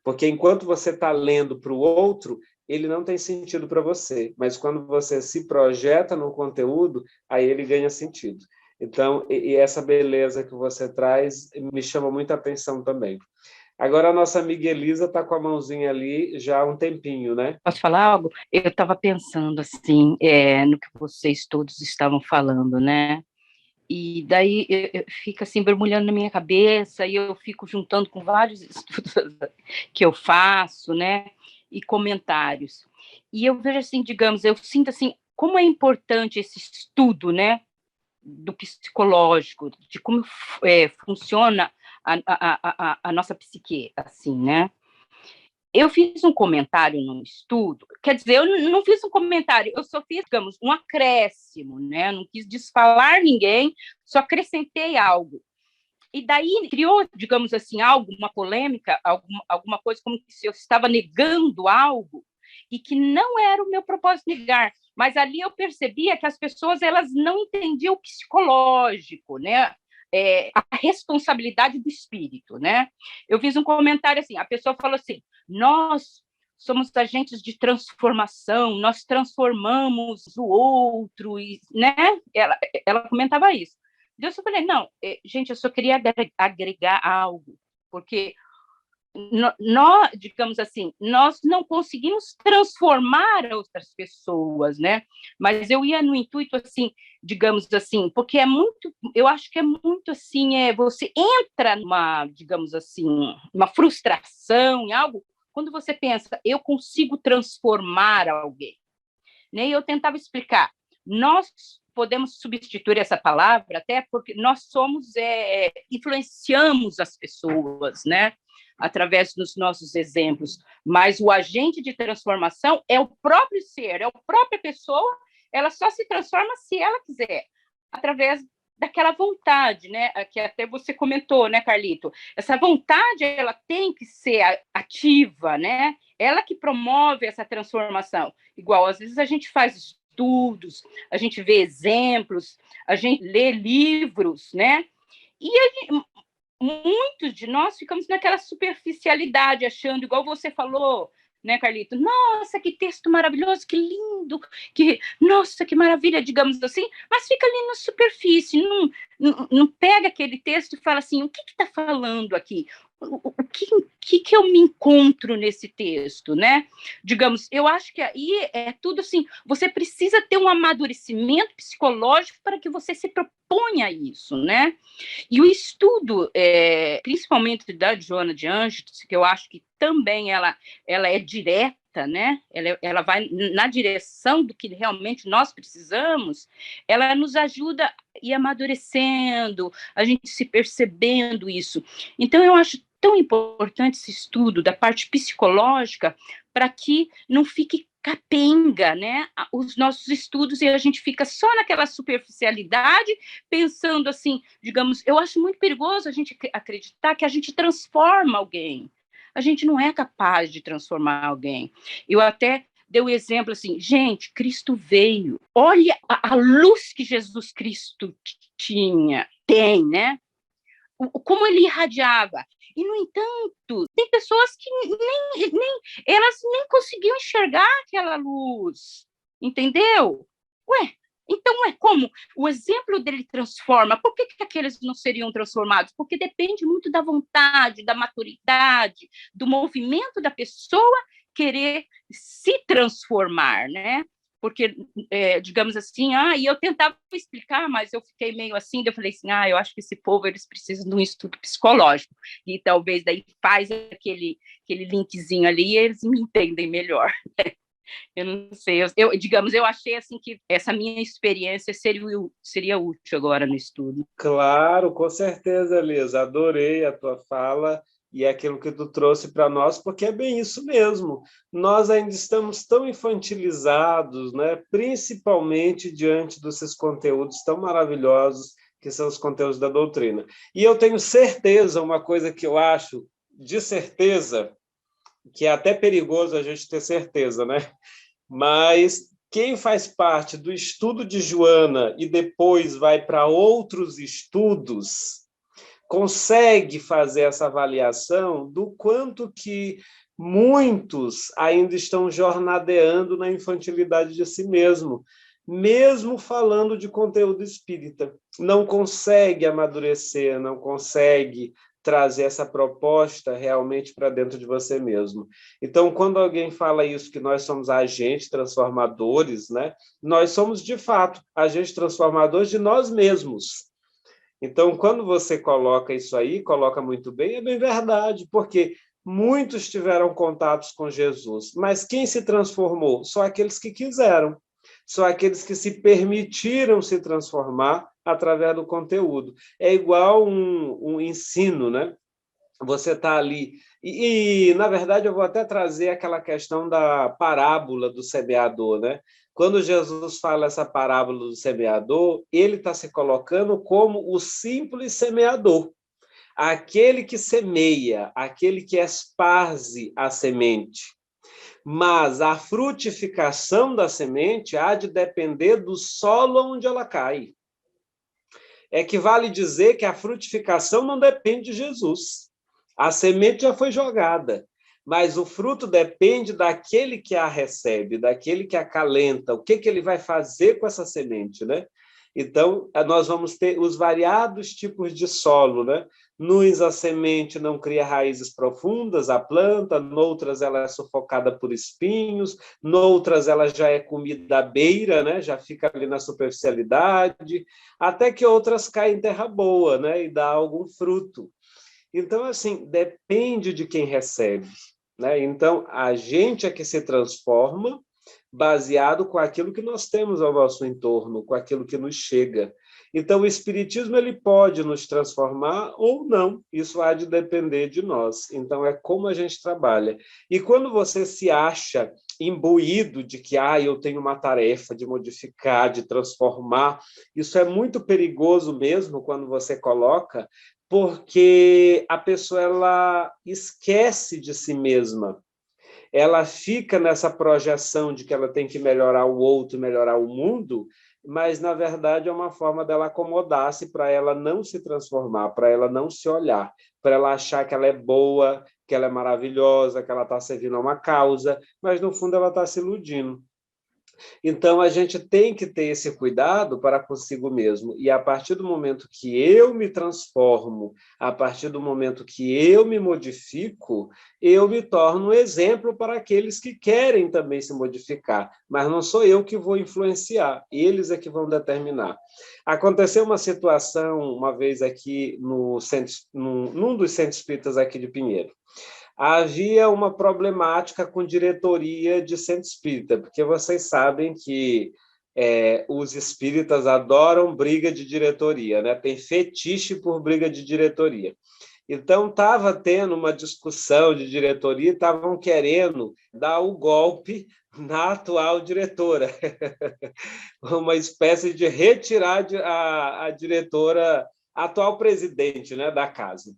porque enquanto você está lendo para o outro, ele não tem sentido para você, mas quando você se projeta no conteúdo, aí ele ganha sentido. Então, e essa beleza que você traz me chama muita atenção também. Agora, a nossa amiga Elisa está com a mãozinha ali já há um tempinho, né? Posso falar algo? Eu estava pensando, assim, no que vocês todos estavam falando, né? E daí fica assim, borbulhando na minha cabeça, e eu fico juntando com vários estudos que eu faço, né? E comentários. E eu vejo assim, digamos, eu sinto assim, como é importante esse estudo, né? Do psicológico, de como funciona a nossa psique, assim, né? Eu fiz um comentário num estudo, quer dizer, eu não fiz um comentário, eu só fiz, digamos, um acréscimo, né? Não quis desfalar ninguém, só acrescentei algo. E daí criou, digamos assim, uma polêmica, alguma coisa como se eu estava negando algo, e que não era o meu propósito negar. Mas ali eu percebia que as pessoas elas não entendiam o psicológico, né? A responsabilidade do espírito, né? Eu fiz um comentário assim, a pessoa falou assim, nós somos agentes de transformação, nós transformamos o outro, né? Ela comentava isso. Eu só falei, não, gente, eu só queria agregar algo, porque nós, digamos assim, nós não conseguimos transformar outras pessoas, né? Mas eu ia no intuito, assim, digamos assim, porque eu acho que é muito assim, você entra numa, digamos assim, uma frustração em algo, quando você pensa, eu consigo transformar alguém, né? E eu tentava explicar, nós podemos substituir essa palavra, até porque nós influenciamos as pessoas, né? Através dos nossos exemplos, mas o agente de transformação é o próprio ser, é a própria pessoa, ela só se transforma se ela quiser, através daquela vontade, né, que até você comentou, né, Carlito? Essa vontade, ela tem que ser ativa, né? Ela que promove essa transformação. Igual, às vezes a gente faz estudos, a gente vê exemplos, a gente lê livros, né? E muitos de nós ficamos naquela superficialidade, achando, igual você falou, né, Carlito? Nossa, que texto maravilhoso, que lindo, nossa, que maravilha, digamos assim, mas fica ali na superfície, não pega aquele texto e fala assim, o que está falando aqui? que eu me encontro nesse texto, né? Digamos, eu acho que aí é tudo assim, você precisa ter um amadurecimento psicológico para que você se proponha isso, né? E o estudo, principalmente da Joana de Ângeles, que eu acho que também ela é direta, né? Ela vai na direção do que realmente nós precisamos, ela nos ajuda a ir amadurecendo, a gente se percebendo isso. Então, eu acho tão importante esse estudo da parte psicológica para que não fique capenga, né, os nossos estudos e a gente fica só naquela superficialidade, pensando assim, digamos, eu acho muito perigoso a gente acreditar que a gente transforma alguém. A gente não é capaz de transformar alguém. Eu até dei o exemplo assim, gente, Cristo veio. Olha a luz que Jesus Cristo tem, né? Como ele irradiava. E, no entanto, tem pessoas que elas nem conseguiam enxergar aquela luz, entendeu? Ué, então como? O exemplo dele transforma. Por que aqueles não seriam transformados? Porque depende muito da vontade, da maturidade, do movimento da pessoa querer se transformar, né? Porque, digamos assim, e eu tentava explicar, mas eu fiquei meio assim, eu falei assim, eu acho que esse povo, eles precisam de um estudo psicológico, e talvez daí faz aquele linkzinho ali e eles me entendem melhor. Eu não sei, digamos, eu achei assim que essa minha experiência seria útil agora no estudo. Claro, com certeza, Elisa, adorei a tua fala, e é aquilo que tu trouxe para nós, porque é bem isso mesmo. Nós ainda estamos tão infantilizados, né? Principalmente diante desses conteúdos tão maravilhosos que são os conteúdos da doutrina. E eu tenho certeza, uma coisa que eu acho de certeza, que é até perigoso a gente ter certeza, né? Mas quem faz parte do estudo de Joana e depois vai para outros estudos, consegue fazer essa avaliação do quanto que muitos ainda estão jornadeando na infantilidade de si mesmo falando de conteúdo espírita. Não consegue amadurecer, não consegue trazer essa proposta realmente para dentro de você mesmo. Então, quando alguém fala isso, que nós somos agentes transformadores, né? Nós somos, de fato, agentes transformadores de nós mesmos. Então, quando você coloca isso aí, coloca muito bem, é bem verdade, porque muitos tiveram contatos com Jesus, mas quem se transformou? Só aqueles que quiseram, só aqueles que se permitiram se transformar através do conteúdo. É igual um ensino, né? Você está ali. Na verdade, eu vou até trazer aquela questão da parábola do semeador, né? Quando Jesus fala essa parábola do semeador, ele está se colocando como o simples semeador, aquele que semeia, aquele que esparze a semente. Mas a frutificação da semente há de depender do solo onde ela cai. É que vale dizer que a frutificação não depende de Jesus. A semente já foi jogada, mas o fruto depende daquele que a recebe, daquele que acalenta, o que ele vai fazer com essa semente, né? Então, nós vamos ter os variados tipos de solo, né? Nuns a semente não cria raízes profundas, a planta, noutras ela é sufocada por espinhos, noutras ela já é comida à beira, né? Já fica ali na superficialidade, até que outras caem em terra boa, né? E dá algum fruto. Então, assim, depende de quem recebe, né? Então, a gente é que se transforma baseado com aquilo que nós temos ao nosso entorno, com aquilo que nos chega. Então, o Espiritismo ele pode nos transformar ou não, isso há de depender de nós. Então, é como a gente trabalha. E quando você se acha imbuído de que eu tenho uma tarefa de modificar, de transformar, isso é muito perigoso mesmo quando você coloca, porque a pessoa ela esquece de si mesma. Ela fica nessa projeção de que ela tem que melhorar o outro, melhorar o mundo, mas, na verdade, é uma forma dela acomodar-se para ela não se transformar, para ela não se olhar, para ela achar que ela é boa, que ela é maravilhosa, que ela está servindo a uma causa, mas, no fundo, ela está se iludindo. Então, a gente tem que ter esse cuidado para consigo mesmo. E a partir do momento que eu me transformo, a partir do momento que eu me modifico, eu me torno um exemplo para aqueles que querem também se modificar. Mas não sou eu que vou influenciar, eles é que vão determinar. Aconteceu uma situação, uma vez aqui num dos centros espíritas aqui de Pinheiro. Havia uma problemática com diretoria de centro espírita, porque vocês sabem que os espíritas adoram briga de diretoria, né? Tem fetiche por briga de diretoria. Então, estava tendo uma discussão de diretoria, estavam querendo dar o golpe na atual diretora, uma espécie de retirar a diretora, a atual presidente, né, da casa.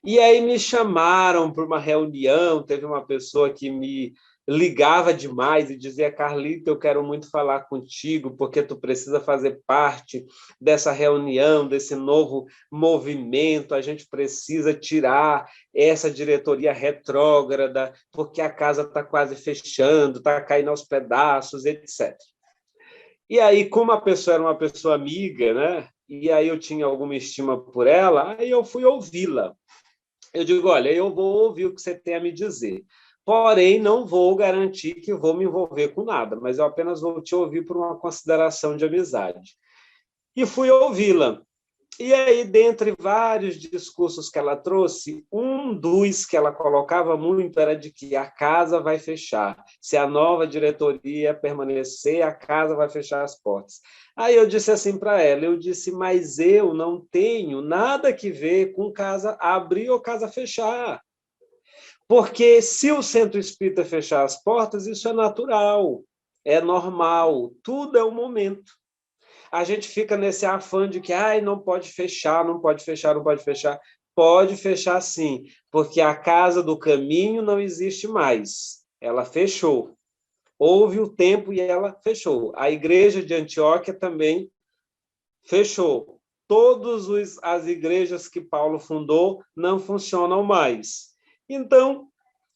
E aí me chamaram para uma reunião, teve uma pessoa que me ligava demais e dizia: Carlito, eu quero muito falar contigo, porque tu precisa fazer parte dessa reunião, desse novo movimento, a gente precisa tirar essa diretoria retrógrada, porque a casa está quase fechando, está caindo aos pedaços, etc. E aí, como a pessoa era uma pessoa amiga, né? E aí eu tinha alguma estima por ela, aí eu fui ouvi-la. Eu digo: olha, eu vou ouvir o que você tem a me dizer, porém não vou garantir que vou me envolver com nada, mas eu apenas vou te ouvir por uma consideração de amizade. E fui ouvi-la. E aí, dentre vários discursos que ela trouxe, um dos que ela colocava muito era de que a casa vai fechar. Se a nova diretoria permanecer, a casa vai fechar as portas. Aí eu disse assim para ela, eu disse: mas eu não tenho nada que ver com casa abrir ou casa fechar. Porque se o centro espírita fechar as portas, isso é natural, é normal, tudo é um momento. A gente fica nesse afã de que não pode fechar, não pode fechar, não pode fechar. Pode fechar sim, porque a casa do caminho não existe mais. Ela fechou. Houve o tempo e ela fechou. A igreja de Antioquia também fechou. Todas as igrejas que Paulo fundou não funcionam mais. Então,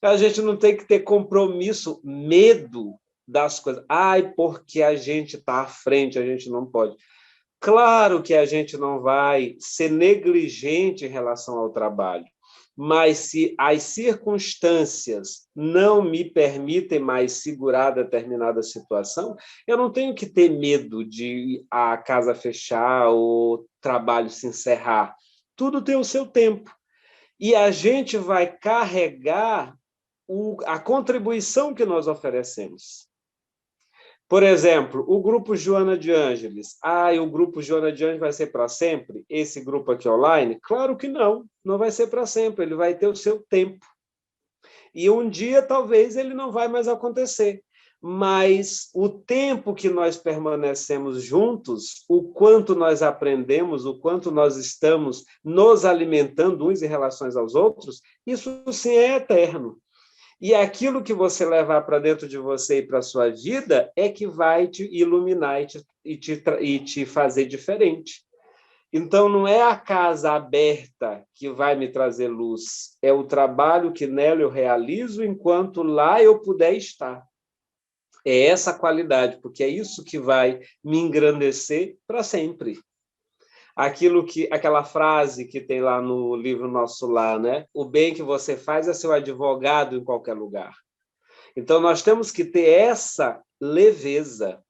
a gente não tem que ter compromisso, medo das coisas. Porque a gente está à frente, a gente não pode. Claro que a gente não vai ser negligente em relação ao trabalho, mas se as circunstâncias não me permitem mais segurar determinada situação, eu não tenho que ter medo de a casa fechar ou o trabalho se encerrar. Tudo tem o seu tempo. E a gente vai carregar a contribuição que nós oferecemos. Por exemplo, o grupo Joana de Ângeles. O grupo Joana de Ângeles vai ser para sempre? Esse grupo aqui online? Claro que não, não vai ser para sempre, ele vai ter o seu tempo. E um dia, talvez, ele não vai mais acontecer. Mas o tempo que nós permanecemos juntos, o quanto nós aprendemos, o quanto nós estamos nos alimentando uns em relação aos outros, isso sim é eterno. E aquilo que você levar para dentro de você e para a sua vida é que vai te iluminar e te fazer diferente. Então, não é a casa aberta que vai me trazer luz, é o trabalho que nela eu realizo enquanto lá eu puder estar. É essa qualidade, porque é isso que vai me engrandecer para sempre. Aquela frase que tem lá no livro Nosso Lar, né? O bem que você faz é seu advogado em qualquer lugar. Então, nós temos que ter essa leveza.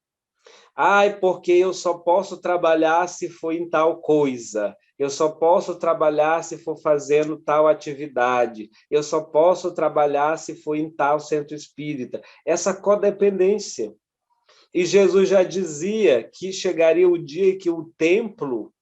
Porque eu só posso trabalhar se for em tal coisa. Eu só posso trabalhar se for fazendo tal atividade. Eu só posso trabalhar se for em tal centro espírita. Essa codependência. E Jesus já dizia que chegaria o dia em que o templo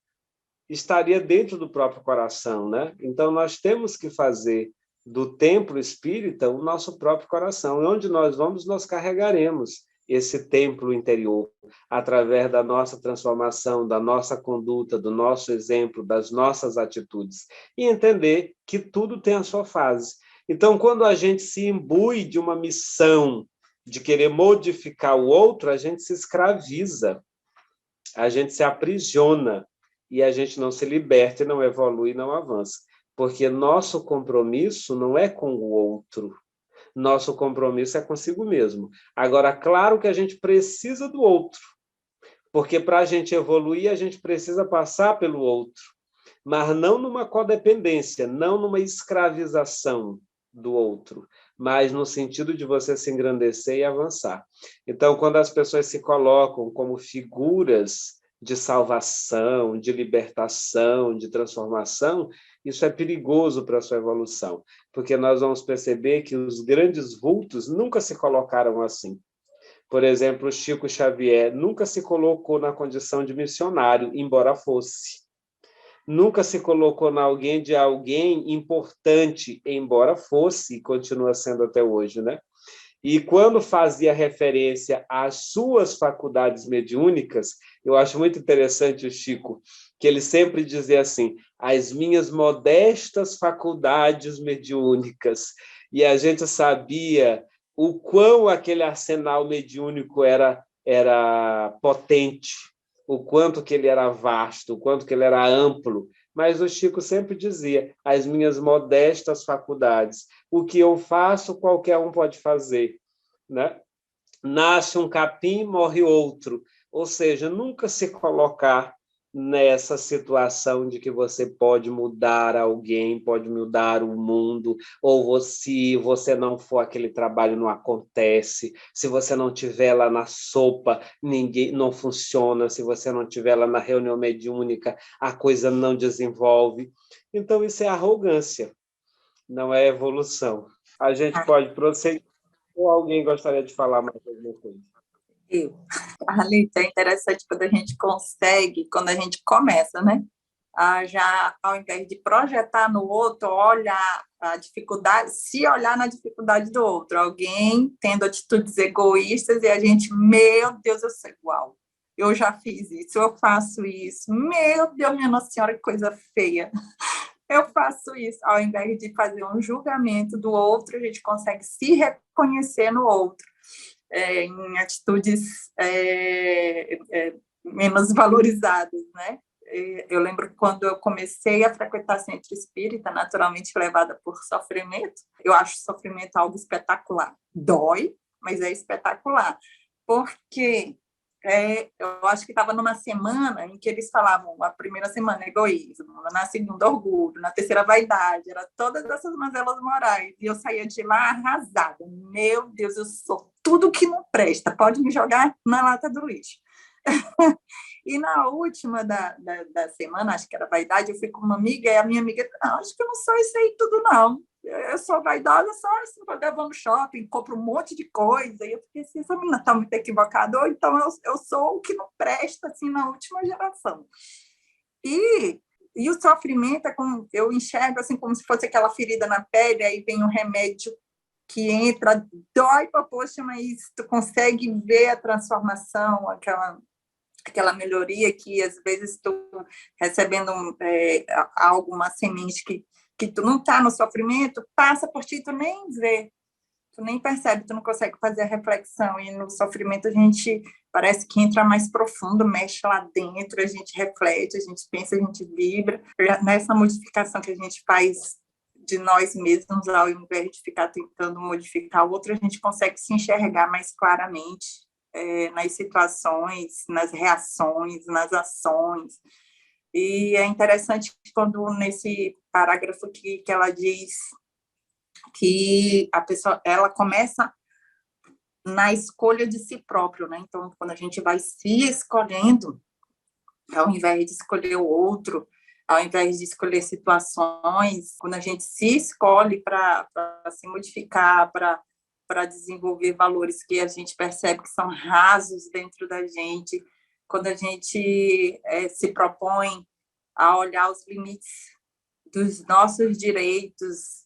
estaria dentro do próprio coração, né? Então, nós temos que fazer do templo espírita o nosso próprio coração. E onde nós vamos, nós carregaremos esse templo interior, através da nossa transformação, da nossa conduta, do nosso exemplo, das nossas atitudes. E entender que tudo tem a sua fase. Então, quando a gente se imbui de uma missão de querer modificar o outro, a gente se escraviza, a gente se aprisiona, e a gente não se liberta, não evolui, não avança. Porque nosso compromisso não é com o outro. Nosso compromisso é consigo mesmo. Agora, claro que a gente precisa do outro, porque para a gente evoluir, a gente precisa passar pelo outro, mas não numa codependência, não numa escravização do outro, mas no sentido de você se engrandecer e avançar. Então, quando as pessoas se colocam como figuras de salvação, de libertação, de transformação, isso é perigoso para a sua evolução, porque nós vamos perceber que os grandes vultos nunca se colocaram assim. Por exemplo, Chico Xavier nunca se colocou na condição de missionário, embora fosse. Nunca se colocou na alguém de alguém importante, embora fosse, e continua sendo até hoje, né? E quando fazia referência às suas faculdades mediúnicas, eu acho muito interessante o Chico, que ele sempre dizia assim, as minhas modestas faculdades mediúnicas. E a gente sabia o quão aquele arsenal mediúnico era potente, o quanto que ele era vasto, o quanto que ele era amplo. Mas o Chico sempre dizia, as minhas modestas faculdades, o que eu faço, qualquer um pode fazer, né? Nasce um capim, morre outro. Ou seja, nunca se colocar nessa situação de que você pode mudar alguém, pode mudar o mundo, ou se você não for, aquele trabalho não acontece, se você não estiver lá na sopa, ninguém não funciona, se você não estiver lá na reunião mediúnica, a coisa não desenvolve. Então, isso é arrogância, não é evolução. A gente pode prosseguir, ou alguém gostaria de falar mais alguma coisa? Carlita, é interessante quando a gente consegue, quando a gente começa, né? Já ao invés de projetar no outro, olhar a dificuldade, se olhar na dificuldade do outro, alguém tendo atitudes egoístas e a gente, meu Deus, eu sou igual, eu já fiz isso, eu faço isso, meu Deus, minha Nossa Senhora, que coisa feia, eu faço isso. Ao invés de fazer um julgamento do outro, a gente consegue se reconhecer no outro. Em atitudes menos valorizadas, né? Eu lembro quando eu comecei a frequentar centro espírita, naturalmente levada por sofrimento. Eu acho sofrimento algo espetacular. Dói, mas é espetacular. Porque eu acho que estava numa semana em que eles falavam, a primeira semana egoísmo, na segunda orgulho, na terceira vaidade, era todas essas mazelas morais, e eu saía de lá arrasada, meu Deus, eu sou tudo que não presta, pode me jogar na lata do lixo. E na última da semana, acho que era vaidade, eu fui com uma amiga, e a minha amiga, não, acho que eu não sou isso aí tudo não, eu sou vaidosa só assim, quando eu vou no shopping, compro um monte de coisa, e eu fiquei assim, essa menina está muito equivocada, ou então eu sou o que não presta, assim, na última geração. E o sofrimento, eu enxergo assim, como se fosse aquela ferida na pele, aí vem um remédio que entra, dói para poxa, mas tu consegue ver a transformação, aquela melhoria que, às vezes, tu recebendo alguma semente que tu não está no sofrimento, passa por ti, tu nem vê, tu nem percebe, tu não consegue fazer a reflexão, e no sofrimento a gente parece que entra mais profundo, mexe lá dentro, a gente reflete, a gente pensa, a gente vibra, nessa modificação que a gente faz de nós mesmos, ao invés de ficar tentando modificar o outro, a gente consegue se enxergar mais claramente nas situações, nas reações, nas ações. E é interessante quando nesse parágrafo que ela diz que a pessoa, ela começa na escolha de si próprio, né? Então, quando a gente vai se escolhendo, ao invés de escolher o outro, ao invés de escolher situações, quando a gente se escolhe para se modificar, para desenvolver valores que a gente percebe que são rasos dentro da gente, quando a gente se propõe a olhar os limites dos nossos direitos,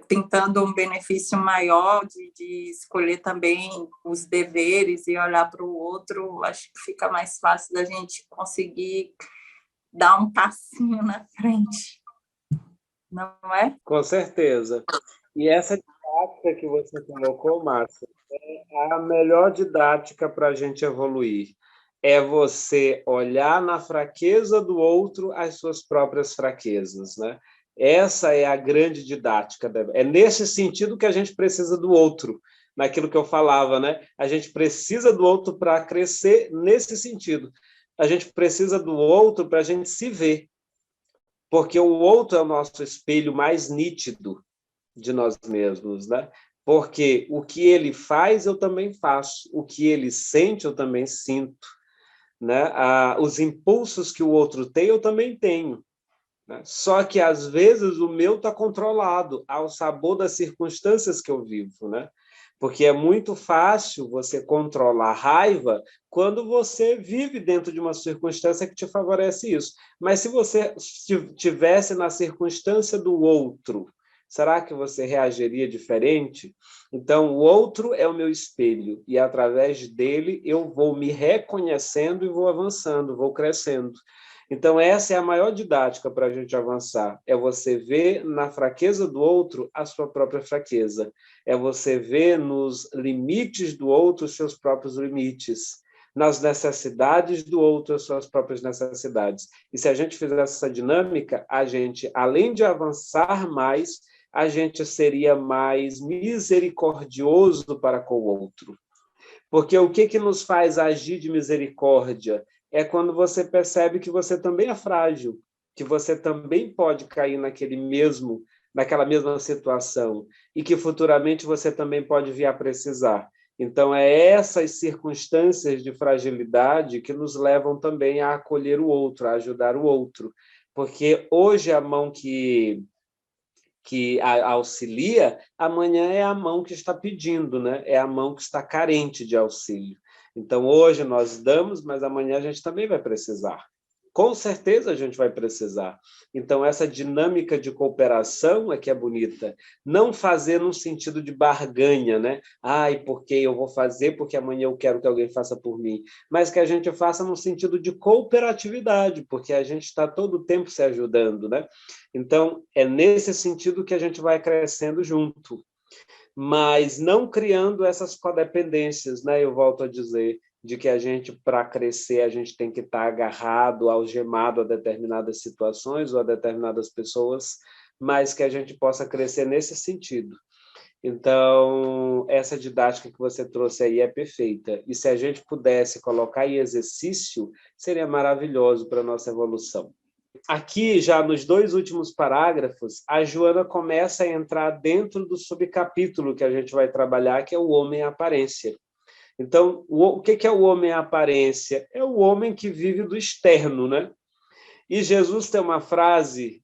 tentando um benefício maior de escolher também os deveres e olhar para o outro, acho que fica mais fácil da gente conseguir dar um passinho na frente, não é? Com certeza. E essa didática que você colocou, Márcia, é a melhor didática para a gente evoluir. É você olhar na fraqueza do outro as suas próprias fraquezas, né? Essa é a grande didática. É nesse sentido que a gente precisa do outro, naquilo que eu falava, né? A gente precisa do outro para crescer nesse sentido. A gente precisa do outro para a gente se ver, porque o outro é o nosso espelho mais nítido de nós mesmos, né? Porque o que ele faz, eu também faço. O que ele sente, eu também sinto, né? Os impulsos que o outro tem, eu também tenho, né? Só que, às vezes, o meu está controlado ao sabor das circunstâncias que eu vivo, né? Porque é muito fácil você controlar a raiva quando você vive dentro de uma circunstância que te favorece isso. Mas se você estivesse na circunstância do outro, será que você reagiria diferente? Então, o outro é o meu espelho, e através dele eu vou me reconhecendo e vou avançando, vou crescendo. Então, essa é a maior didática para a gente avançar. É você ver na fraqueza do outro a sua própria fraqueza. É você ver nos limites do outro os seus próprios limites. Nas necessidades do outro as suas próprias necessidades. E se a gente fizer essa dinâmica, a gente, além de avançar mais, a gente seria mais misericordioso para com o outro. Porque o que nos faz agir de misericórdia? É quando você percebe que você também é frágil, que você também pode cair naquela mesma situação, e que futuramente você também pode vir a precisar. Então, é essas circunstâncias de fragilidade que nos levam também a acolher o outro, a ajudar o outro. Porque hoje a mão que auxilia, amanhã é a mão que está pedindo, né? É a mão que está carente de auxílio. Então, hoje nós damos, mas amanhã a gente também vai precisar. Com certeza a gente vai precisar. Então, essa dinâmica de cooperação é que é bonita. Não fazer num sentido de barganha, né? Porque eu vou fazer, porque amanhã eu quero que alguém faça por mim. Mas que a gente faça num sentido de cooperatividade, porque a gente está todo o tempo se ajudando, né? Então, é nesse sentido que a gente vai crescendo junto. Mas não criando essas codependências, né? Eu volto a dizer, de que a gente, para crescer, a gente tem que estar agarrado, algemado a determinadas situações ou a determinadas pessoas, mas que a gente possa crescer nesse sentido. Então, essa didática que você trouxe aí é perfeita. E se a gente pudesse colocar em exercício, seria maravilhoso para a nossa evolução. Aqui, já nos 2 últimos parágrafos, a Joana começa a entrar dentro do subcapítulo que a gente vai trabalhar, que é o homem aparência. Então, o que é o homem aparência? É o homem que vive do externo, né? E Jesus tem uma frase,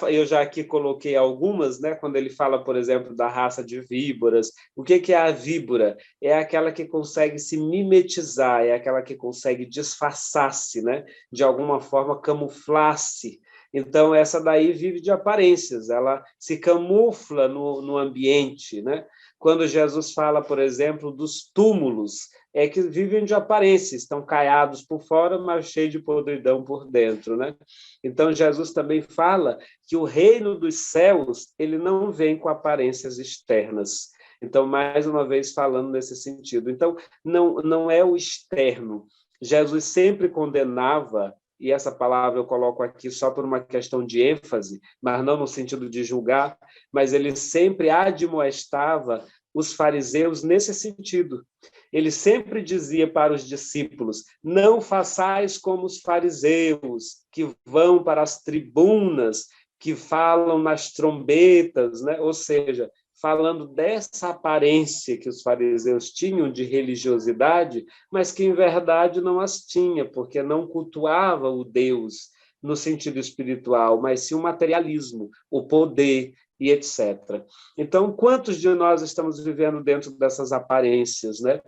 eu já aqui coloquei algumas, né? Quando ele fala, por exemplo, da raça de víboras. O que é a víbora? É aquela que consegue se mimetizar, é aquela que consegue disfarçar-se, né? De alguma forma, camuflar-se. Então, essa daí vive de aparências, ela se camufla no ambiente, né? Quando Jesus fala, por exemplo, dos túmulos, é que vivem de aparência, estão caiados por fora, mas cheios de podridão por dentro, né? Então, Jesus também fala que o reino dos céus, ele não vem com aparências externas. Então, mais uma vez, falando nesse sentido. Então, não é o externo. Jesus sempre condenava, e essa palavra eu coloco aqui só por uma questão de ênfase, mas não no sentido de julgar, mas ele sempre admoestava os fariseus nesse sentido. Ele sempre dizia para os discípulos: não façais como os fariseus, que vão para as tribunas, que falam nas trombetas, né? Ou seja, falando dessa aparência que os fariseus tinham de religiosidade, mas que em verdade não as tinha, porque não cultuava o Deus no sentido espiritual, mas sim o materialismo, o poder e etc. Então, quantos de nós estamos vivendo dentro dessas aparências, né?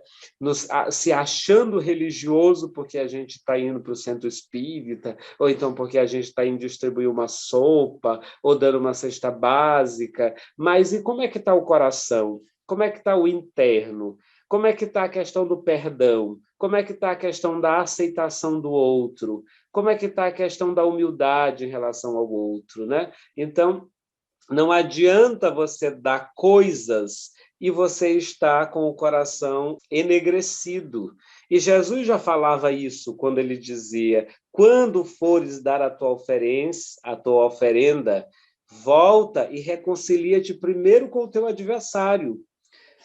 Se achando religioso porque a gente está indo para o centro espírita, ou então porque a gente está indo distribuir uma sopa, ou dando uma cesta básica, mas e como é que está o coração? Como é que está o interno? Como é que está a questão do perdão? Como é que está a questão da aceitação do outro? Como é que está a questão da humildade em relação ao outro, né? Então, não adianta você dar coisas e você estar com o coração enegrecido. E Jesus já falava isso quando ele dizia: quando fores dar a tua oferenda, Volta e reconcilia-te primeiro com o teu adversário.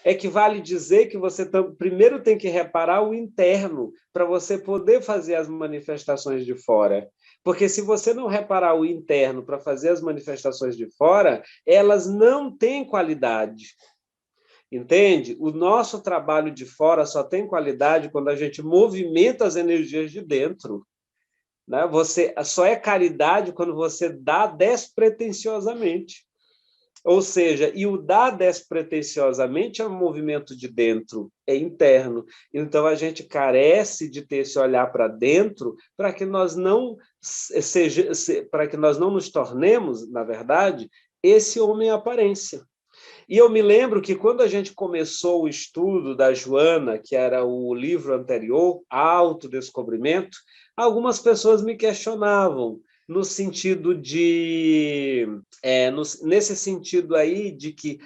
Equivale dizer que você primeiro tem que reparar o interno para você poder fazer as manifestações de fora. Porque se você não reparar o interno para fazer as manifestações de fora, elas não têm qualidade. Entende? O nosso trabalho de fora só tem qualidade quando a gente movimenta as energias de dentro. Né? Você só é caridade quando você dá despretensiosamente. Ou seja, e o dar despretensiosamente é um movimento de dentro, é interno. Então, a gente carece de ter esse olhar para dentro para que nós não nos tornemos, na verdade, esse homem aparência. E eu me lembro que quando a gente começou o estudo da Joana, que era o livro anterior, Autodescobrimento, algumas pessoas me questionavam, no sentido de... nesse sentido aí de que,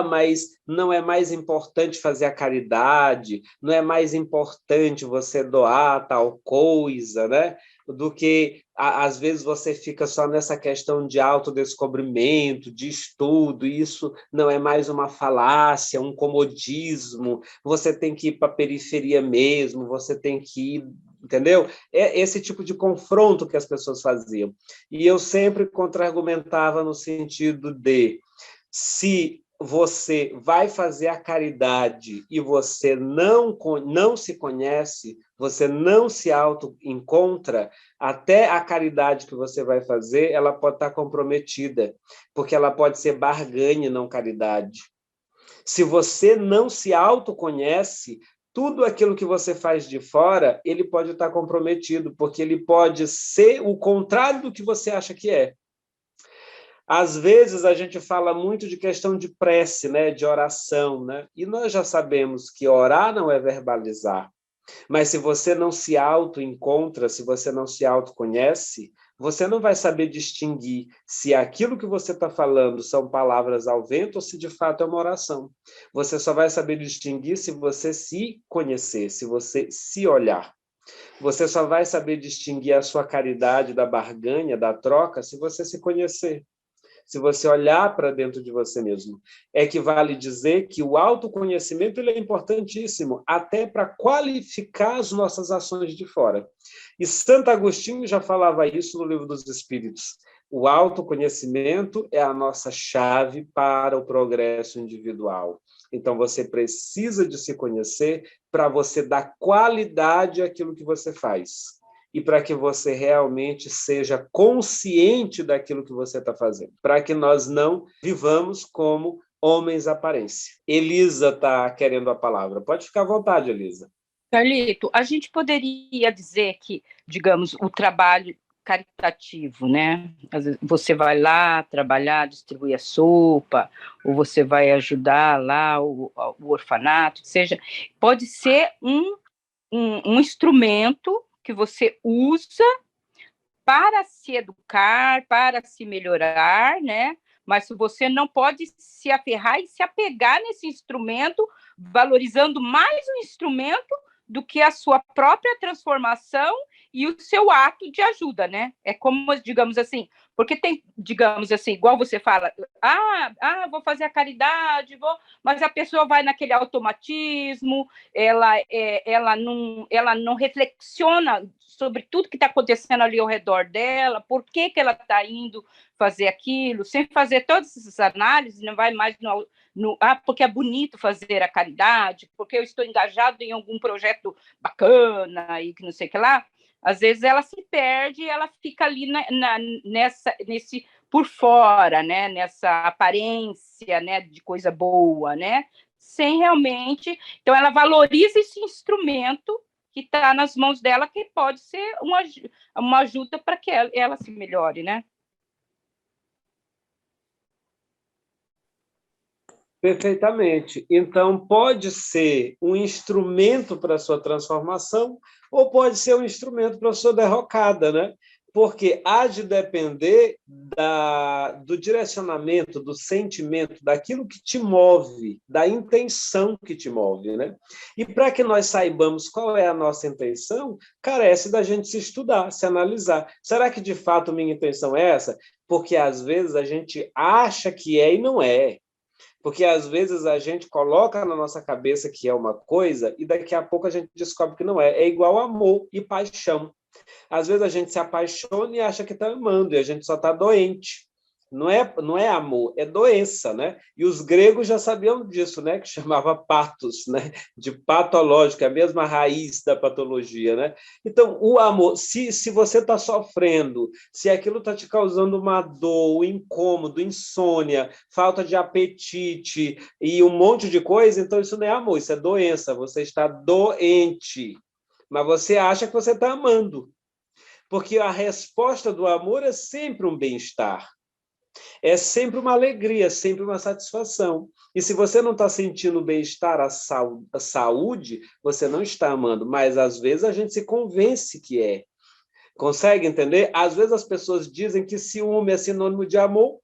mas não é mais importante fazer a caridade, não é mais importante você doar tal coisa, né? Do que, às vezes, você fica só nessa questão de autodescobrimento, de estudo, isso não é mais uma falácia, um comodismo, você tem que ir para a periferia mesmo, você tem que ir... Entendeu? É esse tipo de confronto que as pessoas faziam. E eu sempre contra-argumentava no sentido de, se você vai fazer a caridade e você não se conhece, você não se auto-encontra, até a caridade que você vai fazer, ela pode estar comprometida, porque ela pode ser barganha, não caridade. Se você não se autoconhece, tudo aquilo que você faz de fora, ele pode estar comprometido, porque ele pode ser o contrário do que você acha que é. Às vezes, a gente fala muito de questão de prece, né? De oração, né? E nós já sabemos que orar não é verbalizar. Mas se você não se auto-encontra, se você não se autoconhece, você não vai saber distinguir se aquilo que você está falando são palavras ao vento ou se de fato é uma oração. Você só vai saber distinguir se você se conhecer, se você se olhar. Você só vai saber distinguir a sua caridade da barganha, da troca, se você se conhecer. Se você olhar para dentro de você mesmo. Equivale dizer que o autoconhecimento ele é importantíssimo, até para qualificar as nossas ações de fora. E Santo Agostinho já falava isso no Livro dos Espíritos. O autoconhecimento é a nossa chave para o progresso individual. Então, você precisa de se conhecer para você dar qualidade àquilo que você faz. E para que você realmente seja consciente daquilo que você está fazendo. Para que nós não vivamos como homens aparência. Elisa está querendo a palavra. Pode ficar à vontade, Elisa. Carlito, a gente poderia dizer que, digamos, o trabalho caritativo, né? Você vai lá trabalhar, distribuir a sopa, ou você vai ajudar lá o orfanato, que seja, pode ser um instrumento que você usa para se educar, para se melhorar, né? Mas você não pode se aferrar e se apegar nesse instrumento, valorizando mais o instrumento do que a sua própria transformação e o seu ato de ajuda, né? É como, digamos assim, porque tem, digamos assim, igual você fala, vou fazer a caridade, mas a pessoa vai naquele automatismo, ela não reflexiona sobre tudo que está acontecendo ali ao redor dela, por que ela está indo fazer aquilo, sem fazer todas essas análises, não vai mais porque é bonito fazer a caridade, porque eu estou engajado em algum projeto bacana e que não sei o que lá. Às vezes ela se perde, ela fica ali nesse por fora, né? Nessa aparência, né? De coisa boa, né? Sem realmente... Então, ela valoriza esse instrumento que está nas mãos dela, que pode ser uma ajuda para que ela se melhore, né? Perfeitamente. Então, pode ser um instrumento para a sua transformação ou pode ser um instrumento para a sua derrocada, né? Porque há de depender do direcionamento, do sentimento, daquilo que te move, da intenção que te move, né? E para que nós saibamos qual é a nossa intenção, carece da gente se estudar, se analisar. Será que, de fato, minha intenção é essa? porque às vezes a gente acha que é e não é. Porque às vezes a gente coloca na nossa cabeça que é uma coisa e daqui a pouco a gente descobre que não é. É igual amor e paixão. Às vezes a gente se apaixona e acha que está amando, e a gente só está doente. Não é amor, é doença, né? E os gregos já sabiam disso, né? Que chamava patos, né? De patológico, é a mesma raiz da patologia, né? Então, o amor, se você está sofrendo, se aquilo está te causando uma dor, um incômodo, insônia, falta de apetite e um monte de coisa, então isso não é amor, isso é doença. Você está doente, mas você acha que você está amando. Porque a resposta do amor é sempre um bem-estar. É sempre uma alegria, sempre uma satisfação. E se você não está sentindo bem-estar, a saúde, você não está amando. Mas, às vezes, a gente se convence que é. Consegue entender? Às vezes, as pessoas dizem que ciúme é sinônimo de amor.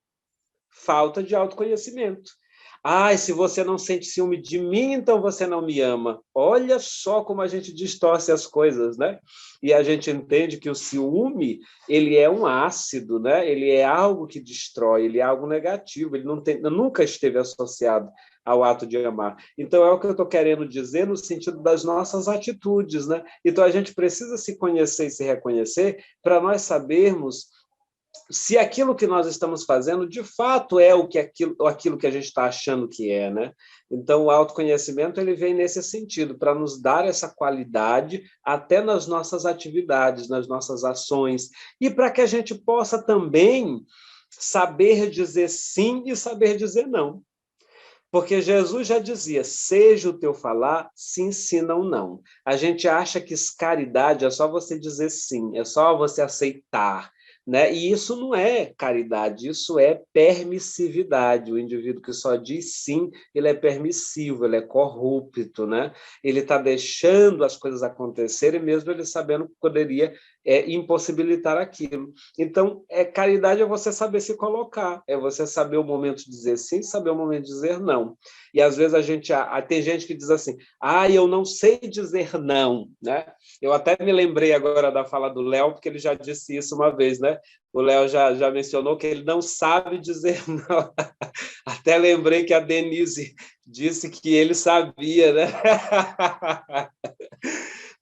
Falta de autoconhecimento. Se você não sente ciúme de mim, então você não me ama. Olha só como a gente distorce as coisas, né? E a gente entende que o ciúme, ele é um ácido, né? Ele é algo que destrói, ele é algo negativo, ele nunca esteve associado ao ato de amar. Então, é o que eu estou querendo dizer no sentido das nossas atitudes, né? Então, a gente precisa se conhecer e se reconhecer para nós sabermos se aquilo que nós estamos fazendo, de fato, é aquilo que a gente está achando que é, né? Então, o autoconhecimento ele vem nesse sentido, para nos dar essa qualidade até nas nossas atividades, nas nossas ações, e para que a gente possa também saber dizer sim e saber dizer não. Porque Jesus já dizia, seja o teu falar, sim, sim, não, não. A gente acha que caridade é só você dizer sim, é só você aceitar, né? E isso não é caridade, isso é permissividade. O indivíduo que só diz sim, ele é permissivo, ele é corrupto, né? Ele está deixando as coisas acontecerem, mesmo ele sabendo que poderia impossibilitar aquilo. Então, caridade é você saber se colocar, é você saber o momento de dizer sim, saber o momento de dizer não. E às vezes tem gente que diz assim, eu não sei dizer não, né? Eu até me lembrei agora da fala do Léo, porque ele já disse isso uma vez, né? O Léo já mencionou que ele não sabe dizer não. Até lembrei que a Denise disse que ele sabia, né?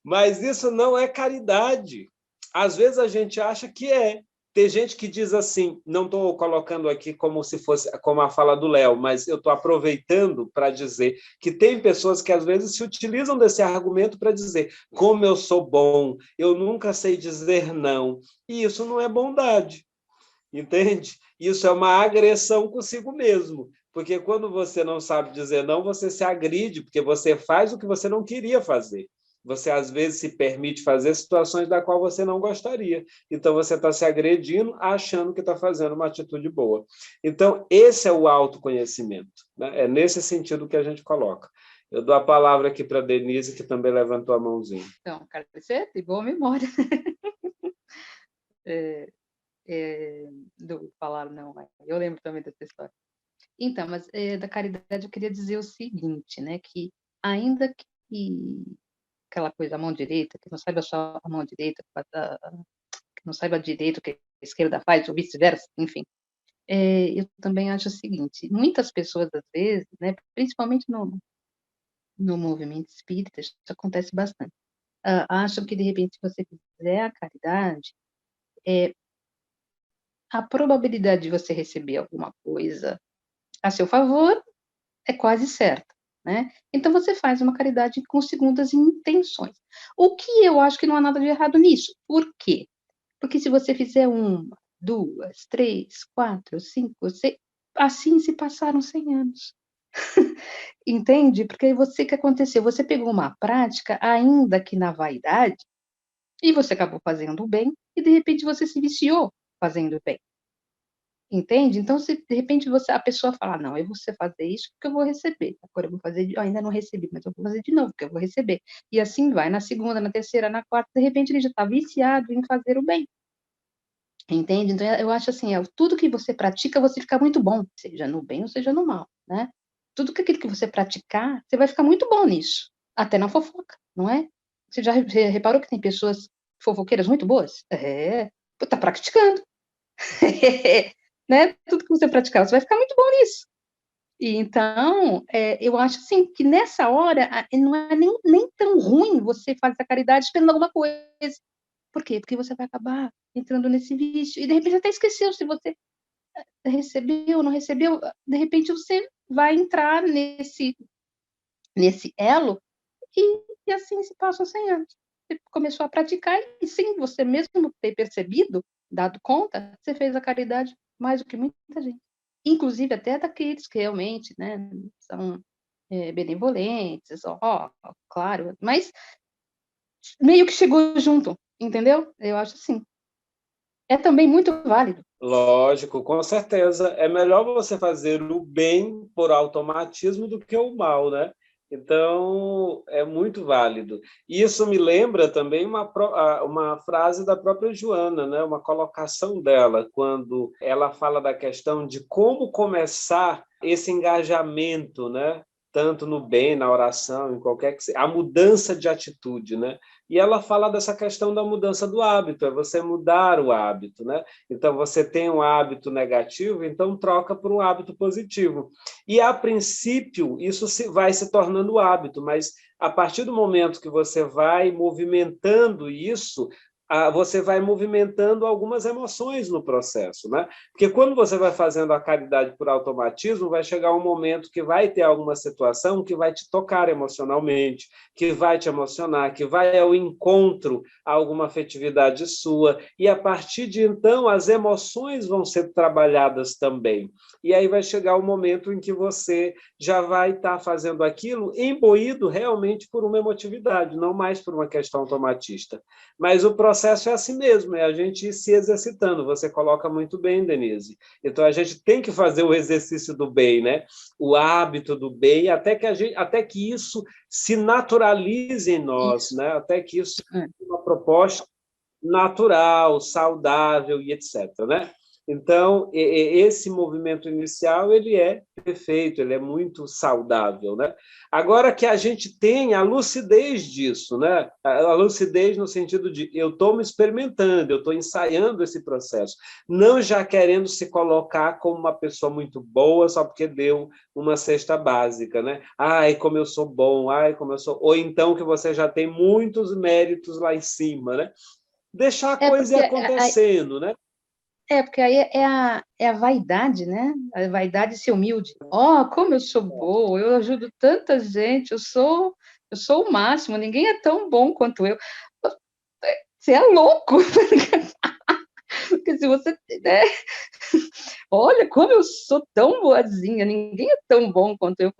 Mas isso não é caridade. Às vezes a gente acha que é. Tem gente que diz assim, não estou colocando aqui como se fosse como a fala do Léo, mas eu estou aproveitando para dizer que tem pessoas que às vezes se utilizam desse argumento para dizer como eu sou bom, eu nunca sei dizer não. E isso não é bondade, entende? Isso é uma agressão consigo mesmo. Porque quando você não sabe dizer não, você se agride, porque você faz o que você não queria fazer. Você, às vezes, se permite fazer situações da qual você não gostaria. Então, você está se agredindo, achando que está fazendo uma atitude boa. Então, esse é o autoconhecimento, né? É nesse sentido que a gente coloca. Eu dou a palavra aqui para a Denise, que também levantou a mãozinha. Então, Carnicete, e boa memória. Do falar não, eu lembro também dessa história. Então, mas da caridade eu queria dizer o seguinte, né, que ainda que aquela coisa, a mão direita, que não saiba só a mão direita, que não saiba direito o que a esquerda faz, ou vice-versa, enfim. Eu também acho o seguinte, muitas pessoas, às vezes, né, principalmente no movimento espírita, isso acontece bastante, acham que, de repente, se você fizer a caridade, a probabilidade de você receber alguma coisa a seu favor é quase certa, né? Então, você faz uma caridade com segundas intenções. O que eu acho que não há nada de errado nisso. Por quê? Porque se você fizer 1, 2, 3, 4, 5, 6, assim se passaram 100 anos. Entende? Porque aí o que aconteceu? Você pegou uma prática, ainda que na vaidade, e você acabou fazendo o bem, e de repente você se viciou fazendo o bem. Entende? Então, se de repente a pessoa fala, não, eu vou fazer isso porque eu vou receber. Agora eu vou fazer, ainda não recebi, mas eu vou fazer de novo, porque eu vou receber. E assim vai, na segunda, na terceira, na quarta, de repente ele já está viciado em fazer o bem. Entende? Então, eu acho assim, tudo que você pratica, você fica muito bom, seja no bem ou seja no mal, né? Tudo aquilo que você praticar, você vai ficar muito bom nisso. Até na fofoca, não é? Você já reparou que tem pessoas fofoqueiras muito boas? Tá praticando. né? Tudo que você praticar, você vai ficar muito bom nisso. E então, eu acho assim, que nessa hora não é nem tão ruim você fazer a caridade esperando alguma coisa. Por quê? Porque você vai acabar entrando nesse vício. E de repente até esqueceu se você recebeu ou não recebeu. De repente você vai entrar nesse elo e assim se passam 100 anos. Você começou a praticar e sem você mesmo ter percebido, dado conta, você fez a caridade mais do que muita gente. Inclusive até daqueles que realmente, né, são benevolentes, claro, mas meio que chegou junto, entendeu? Eu acho assim. É também muito válido. Lógico, com certeza. É melhor você fazer o bem por automatismo do que o mal, né? Então, é muito válido. E isso me lembra também uma frase da própria Joana, né? Uma colocação dela, quando ela fala da questão de como começar esse engajamento, né? Tanto no bem, na oração, em qualquer que seja, a mudança de atitude, né? E ela fala dessa questão da mudança do hábito, é você mudar o hábito, né? Então, você tem um hábito negativo, então troca por um hábito positivo. E, a princípio, isso vai se tornando hábito, mas a partir do momento que você vai movimentando isso, você vai movimentando algumas emoções no processo, né? Porque quando você vai fazendo a caridade por automatismo, vai chegar um momento que vai ter alguma situação que vai te tocar emocionalmente, que vai te emocionar, que vai ao encontro a alguma afetividade sua, e a partir de então as emoções vão ser trabalhadas também. E aí vai chegar o momento em que você já vai estar fazendo aquilo imbuído realmente por uma emotividade, não mais por uma questão automatista. Mas o processo é assim mesmo, é a gente ir se exercitando. Você coloca muito bem, Denise. Então, a gente tem que fazer o exercício do bem, né? O hábito do bem, até que isso se naturalize em nós, né? Até que isso seja uma proposta natural, saudável e etc., né? Então, esse movimento inicial, ele é perfeito, ele é muito saudável, né? Agora que a gente tem a lucidez disso, né? A lucidez no sentido de eu estou me experimentando, eu estou ensaiando esse processo, não já querendo se colocar como uma pessoa muito boa só porque deu uma cesta básica, né? Ai, como eu sou bom, ai, como eu sou... Ou então que você já tem muitos méritos lá em cima, né? Deixar a coisa ir acontecendo, né? Porque aí é a vaidade, né? A vaidade ser humilde. Como eu sou boa, eu ajudo tanta gente, eu sou o máximo, ninguém é tão bom quanto eu. Você é louco! Porque se você... Né? Olha, como eu sou tão boazinha, ninguém é tão bom quanto eu.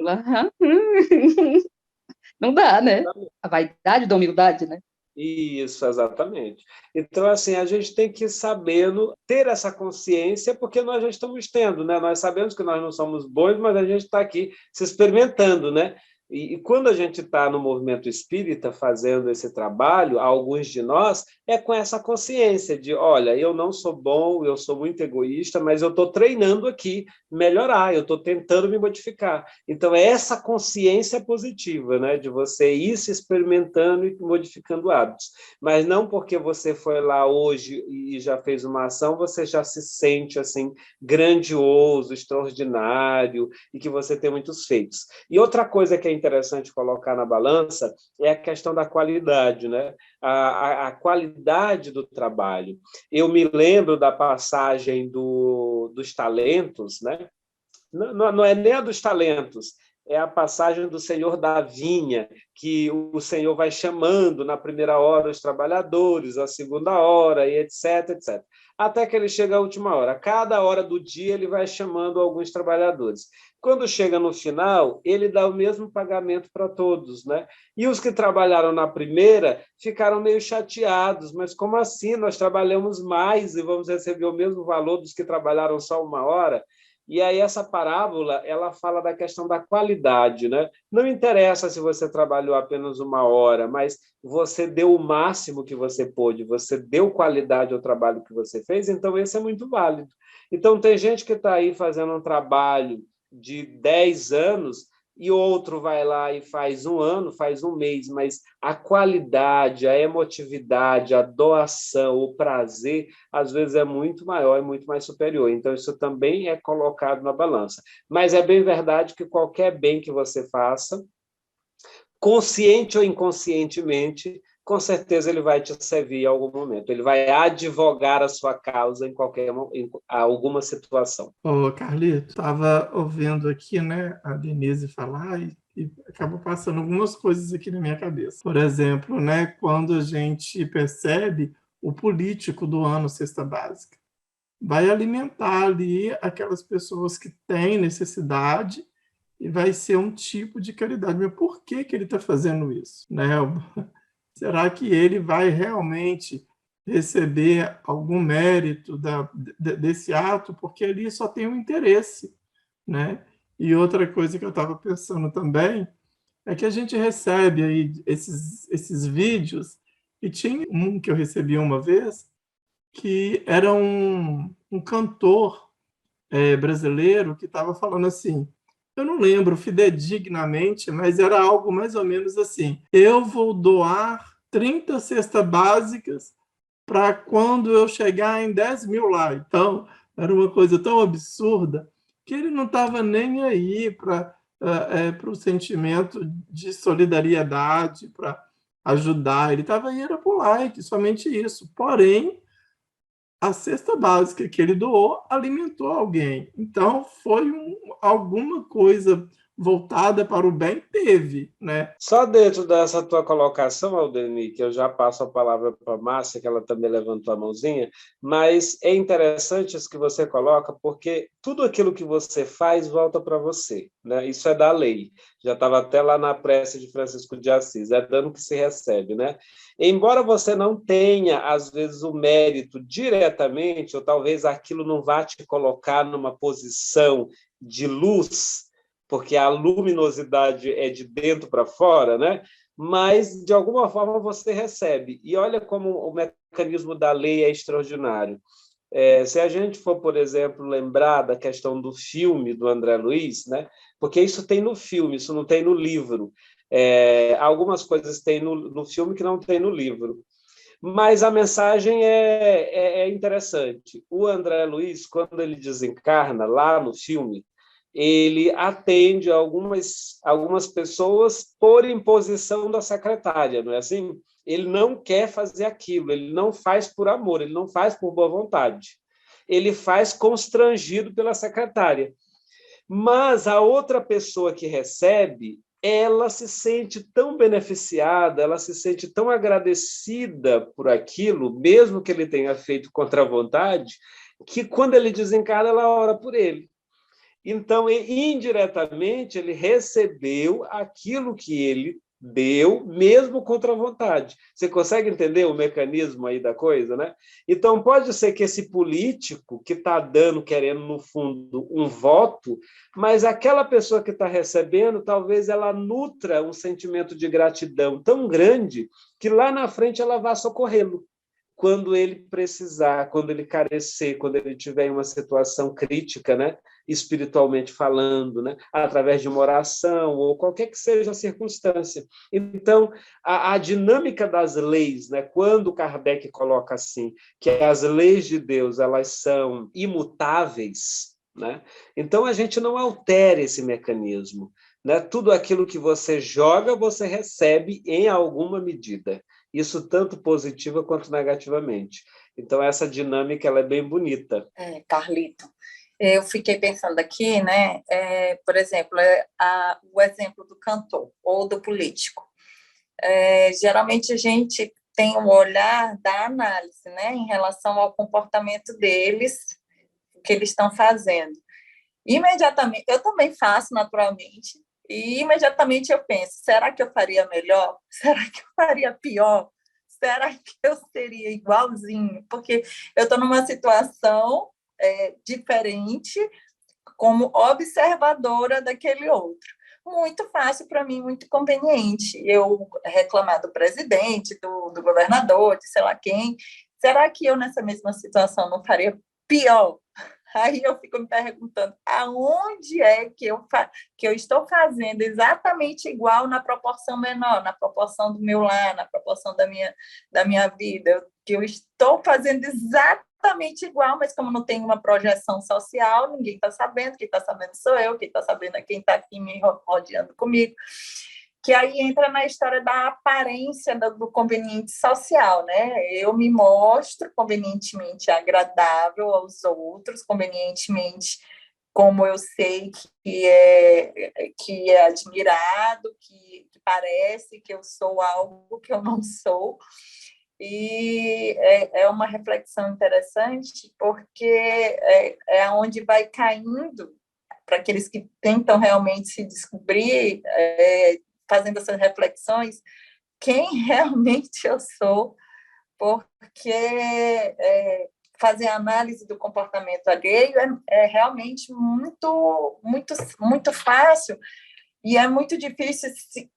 Não dá, né? A vaidade da humildade, né? Isso, exatamente. Então, assim, a gente tem que ir sabendo ter essa consciência, porque nós já estamos tendo, né? Nós sabemos que nós não somos bons, mas a gente está aqui se experimentando, né? E quando a gente está no movimento espírita fazendo esse trabalho, alguns de nós, é com essa consciência de, olha, eu não sou bom, eu sou muito egoísta, mas eu estou treinando aqui melhorar, eu estou tentando me modificar. Então, é essa consciência positiva, né, de você ir se experimentando e modificando hábitos. Mas não porque você foi lá hoje e já fez uma ação, você já se sente assim grandioso, extraordinário e que você tem muitos feitos. E outra coisa que é interessante colocar na balança é a questão da qualidade, né? A qualidade do trabalho. Eu me lembro da passagem dos talentos, né? Não é nem a dos talentos, é a passagem do Senhor da vinha, que o Senhor vai chamando na primeira hora os trabalhadores, a segunda hora, e etc, etc. Até que ele chega à última hora. Cada hora do dia ele vai chamando alguns trabalhadores. Quando chega no final, ele dá o mesmo pagamento para todos, né? E os que trabalharam na primeira ficaram meio chateados, mas como assim? Nós trabalhamos mais e vamos receber o mesmo valor dos que trabalharam só uma hora? E aí essa parábola, ela fala da questão da qualidade, né? Não interessa se você trabalhou apenas uma hora, mas você deu o máximo que você pôde, você deu qualidade ao trabalho que você fez, então esse é muito válido. Então tem gente que está aí fazendo um trabalho de 10 anos, e outro vai lá e faz 1 ano, faz 1 mês, mas a qualidade, a emotividade, a doação, o prazer, às vezes é muito maior, é muito mais superior. Então, isso também é colocado na balança. Mas é bem verdade que qualquer bem que você faça, consciente ou inconscientemente, com certeza ele vai te servir em algum momento. Ele vai advogar a sua causa em alguma situação. Ô, Carlito, estava ouvindo aqui, né, a Denise falar e acabou passando algumas coisas aqui na minha cabeça. Por exemplo, né, quando a gente percebe o político do ano Cesta Básica, vai alimentar ali aquelas pessoas que têm necessidade e vai ser um tipo de caridade. Mas por que que ele está fazendo isso, né? Será que ele vai realmente receber algum mérito desse ato? Porque ali só tem um interesse, né? E outra coisa que eu estava pensando também é que a gente recebe aí esses vídeos, e tinha um que eu recebi uma vez, que era um cantor brasileiro que estava falando assim, eu não lembro fidedignamente, mas era algo mais ou menos assim, eu vou doar 30 cestas básicas para quando eu chegar em 10 mil lá. Então, era uma coisa tão absurda que ele não estava nem aí para o sentimento de solidariedade, para ajudar. Ele estava aí era por like, somente isso. Porém, a cesta básica que ele doou alimentou alguém. Então, foi alguma coisa voltada para o bem, teve, né? Só dentro dessa tua colocação, Aldemir, que eu já passo a palavra para a Márcia, que ela também levantou a mãozinha, mas é interessante isso que você coloca, porque tudo aquilo que você faz volta para você, né? Isso é da lei. Já estava até lá na prece de Francisco de Assis, é dano que se recebe, né? Embora você não tenha, às vezes, o mérito diretamente, ou talvez aquilo não vá te colocar numa posição de luz, porque a luminosidade é de dentro para fora, né? Mas, de alguma forma, você recebe. E olha como o mecanismo da lei é extraordinário. Se a gente for, por exemplo, lembrar da questão do filme do André Luiz, né? Porque isso tem no filme, isso não tem no livro. Algumas coisas tem no filme que não tem no livro. Mas a mensagem é interessante. O André Luiz, quando ele desencarna lá no filme, ele atende algumas pessoas por imposição da secretária, não é assim? Ele não quer fazer aquilo, ele não faz por amor, ele não faz por boa vontade. Ele faz constrangido pela secretária. Mas a outra pessoa que recebe, ela se sente tão beneficiada, ela se sente tão agradecida por aquilo, mesmo que ele tenha feito contra a vontade, que quando ele desencarna, ela ora por ele. Então, indiretamente, ele recebeu aquilo que ele deu, mesmo contra a vontade. Você consegue entender o mecanismo aí da coisa, né? Então, pode ser que esse político que está dando, querendo, no fundo, um voto, mas aquela pessoa que está recebendo, talvez ela nutra um sentimento de gratidão tão grande que lá na frente ela vá socorrê-lo. Quando ele precisar, quando ele carecer, quando ele tiver em uma situação crítica, né, espiritualmente falando, né, através de uma oração ou qualquer que seja a circunstância. Então, a dinâmica das leis, né, quando Kardec coloca assim, que as leis de Deus elas são imutáveis, né, então a gente não altera esse mecanismo. Né? Tudo aquilo que você joga, você recebe em alguma medida. Isso tanto positiva quanto negativamente. Então, essa dinâmica ela é bem bonita. Carlito, eu fiquei pensando aqui, né? Por exemplo, o exemplo do cantor ou do político. Geralmente, a gente tem um olhar da análise, né? Em relação ao comportamento deles, o que eles estão fazendo. Imediatamente, eu também faço naturalmente, e imediatamente eu penso, será que eu faria melhor? Será que eu faria pior? Será que eu seria igualzinho? Porque eu estou numa situação diferente como observadora daquele outro. Muito fácil para mim, muito conveniente. Eu reclamar do presidente, do governador, de sei lá quem. Será que eu, nessa mesma situação, não faria pior? Aí eu fico me perguntando aonde é que eu estou fazendo exatamente igual na proporção menor, na proporção do meu lar, na proporção da minha vida, que eu estou fazendo exatamente igual, mas como não tem uma projeção social, ninguém está sabendo, quem está sabendo sou eu, quem está sabendo é quem está aqui me rodeando comigo. Que aí entra na história da aparência do conveniente social, né? Eu me mostro convenientemente agradável aos outros, convenientemente como eu sei que é admirado, que parece que eu sou algo que eu não sou. E é uma reflexão interessante, porque é onde vai caindo, para aqueles que tentam realmente se descobrir, fazendo essas reflexões, quem realmente eu sou, porque fazer análise do comportamento alheio é realmente muito, muito, muito fácil, e é muito difícil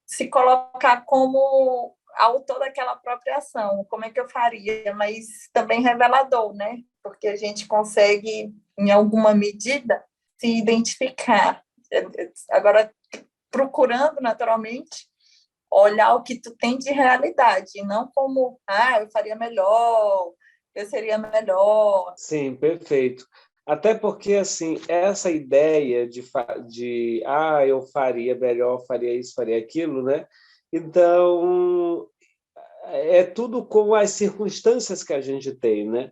se colocar como autor daquela própria ação. Como é que eu faria? Mas também revelador, né? Porque a gente consegue, em alguma medida, se identificar. Agora, procurando naturalmente olhar o que tu tem de realidade, e não como, eu faria melhor, eu seria melhor. Sim, perfeito. Até porque, assim, essa ideia de eu faria melhor, faria isso, faria aquilo, né? Então, é tudo com as circunstâncias que a gente tem, né?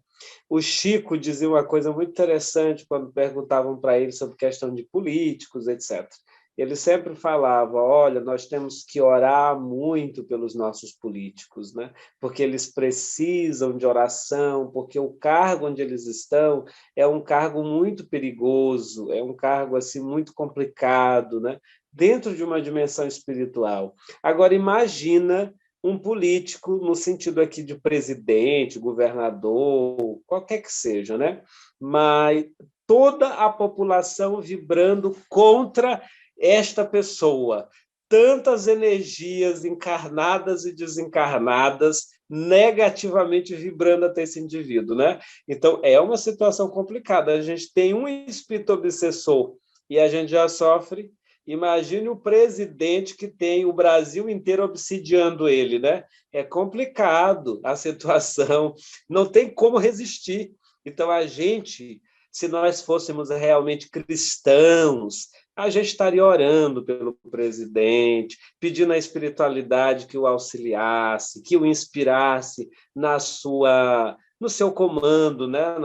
O Chico dizia uma coisa muito interessante quando perguntavam para ele sobre questão de políticos, etc. Ele sempre falava, olha, nós temos que orar muito pelos nossos políticos, né? Porque eles precisam de oração, porque o cargo onde eles estão é um cargo muito perigoso, é um cargo assim, muito complicado, né? Dentro de uma dimensão espiritual. Agora, imagina um político, no sentido aqui de presidente, governador, qualquer que seja, né? Mas toda a população vibrando contra esta pessoa, tantas energias encarnadas e desencarnadas negativamente vibrando até esse indivíduo, né? Então, é uma situação complicada. A gente tem um espírito obsessor e a gente já sofre. Imagine o presidente que tem o Brasil inteiro obsidiando ele, né? É complicado a situação, não tem como resistir. Então, a gente, se nós fôssemos realmente cristãos, a gente estaria orando pelo presidente, pedindo à espiritualidade que o auxiliasse, que o inspirasse no seu comando, né?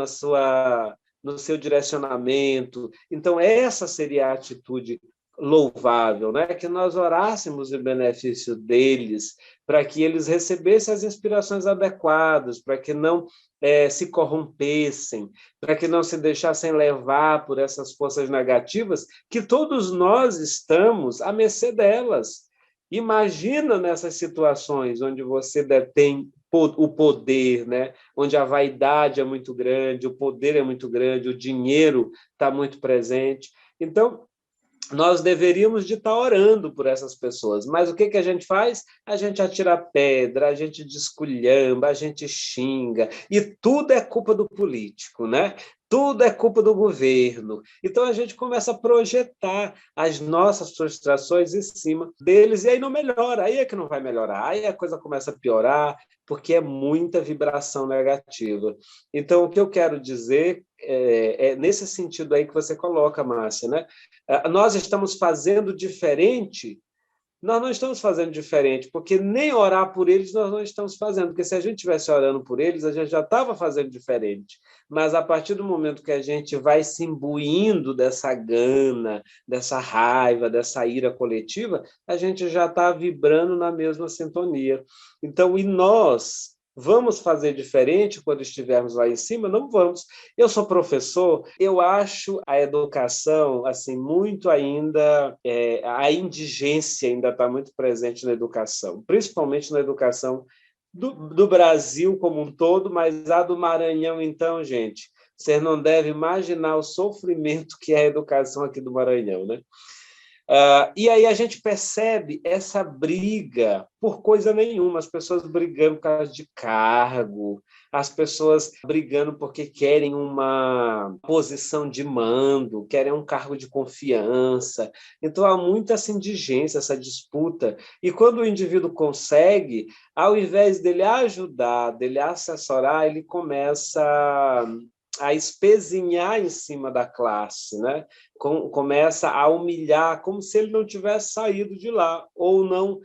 No seu direcionamento. Então, essa seria a atitude louvável, né? Que nós orássemos em benefício deles, para que eles recebessem as inspirações adequadas, para que não se corrompessem, para que não se deixassem levar por essas forças negativas, que todos nós estamos à mercê delas. Imagina nessas situações onde você detém o poder, né? Onde a vaidade é muito grande, o poder é muito grande, o dinheiro está muito presente. Então, nós deveríamos de estar orando por essas pessoas, mas o que a gente faz? A gente atira pedra, a gente desculhamba, a gente xinga, e tudo é culpa do político, né? Tudo é culpa do governo. Então, a gente começa a projetar as nossas frustrações em cima deles, e aí não melhora, aí é que não vai melhorar, aí a coisa começa a piorar, porque é muita vibração negativa. Então, o que eu quero dizer é nesse sentido aí que você coloca, Márcia, né? Nós estamos fazendo diferente. Nós não estamos fazendo diferente, porque nem orar por eles nós não estamos fazendo, porque se a gente estivesse orando por eles, a gente já estava fazendo diferente. Mas a partir do momento que a gente vai se imbuindo dessa gana, dessa raiva, dessa ira coletiva, a gente já está vibrando na mesma sintonia. Então, e nós vamos fazer diferente quando estivermos lá em cima? Não vamos. Eu sou professor, eu acho a educação assim muito ainda, a indigência ainda está muito presente na educação, principalmente na educação do Brasil como um todo, mas a do Maranhão, então, gente, vocês não devem imaginar o sofrimento que é a educação aqui do Maranhão, né? E aí a gente percebe essa briga por coisa nenhuma, as pessoas brigando por causa de cargo, as pessoas brigando porque querem uma posição de mando, querem um cargo de confiança. Então há muita essa indigência, essa disputa. E quando o indivíduo consegue, ao invés dele ajudar, dele assessorar, ele começa a espezinhar em cima da classe, né? Começa a humilhar, como se ele não tivesse saído de lá, ou não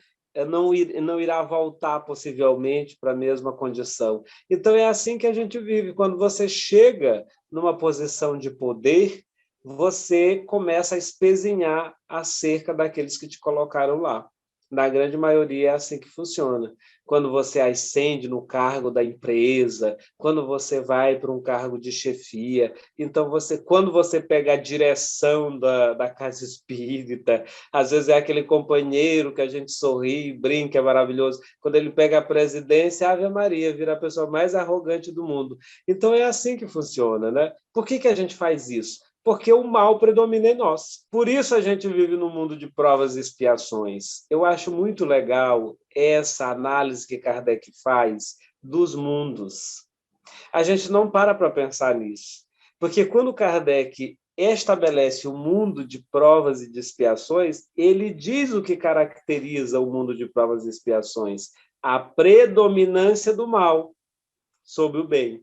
irá voltar possivelmente para a mesma condição. Então é assim que a gente vive. Quando você chega numa posição de poder, você começa a espezinhar acerca daqueles que te colocaram lá. Na grande maioria é assim que funciona. Quando você ascende no cargo da empresa, quando você vai para um cargo de chefia, então quando você pega a direção da casa espírita, às vezes é aquele companheiro que a gente sorri, brinca, é maravilhoso. Quando ele pega a presidência, Ave Maria, vira a pessoa mais arrogante do mundo. Então é assim que funciona, né? Por que a gente faz isso? Porque o mal predomina em nós. Por isso a gente vive num mundo de provas e expiações. Eu acho muito legal essa análise que Kardec faz dos mundos. A gente não para pensar nisso. Porque quando Kardec estabelece o mundo de provas e de expiações, ele diz o que caracteriza o mundo de provas e expiações: a predominância do mal sobre o bem.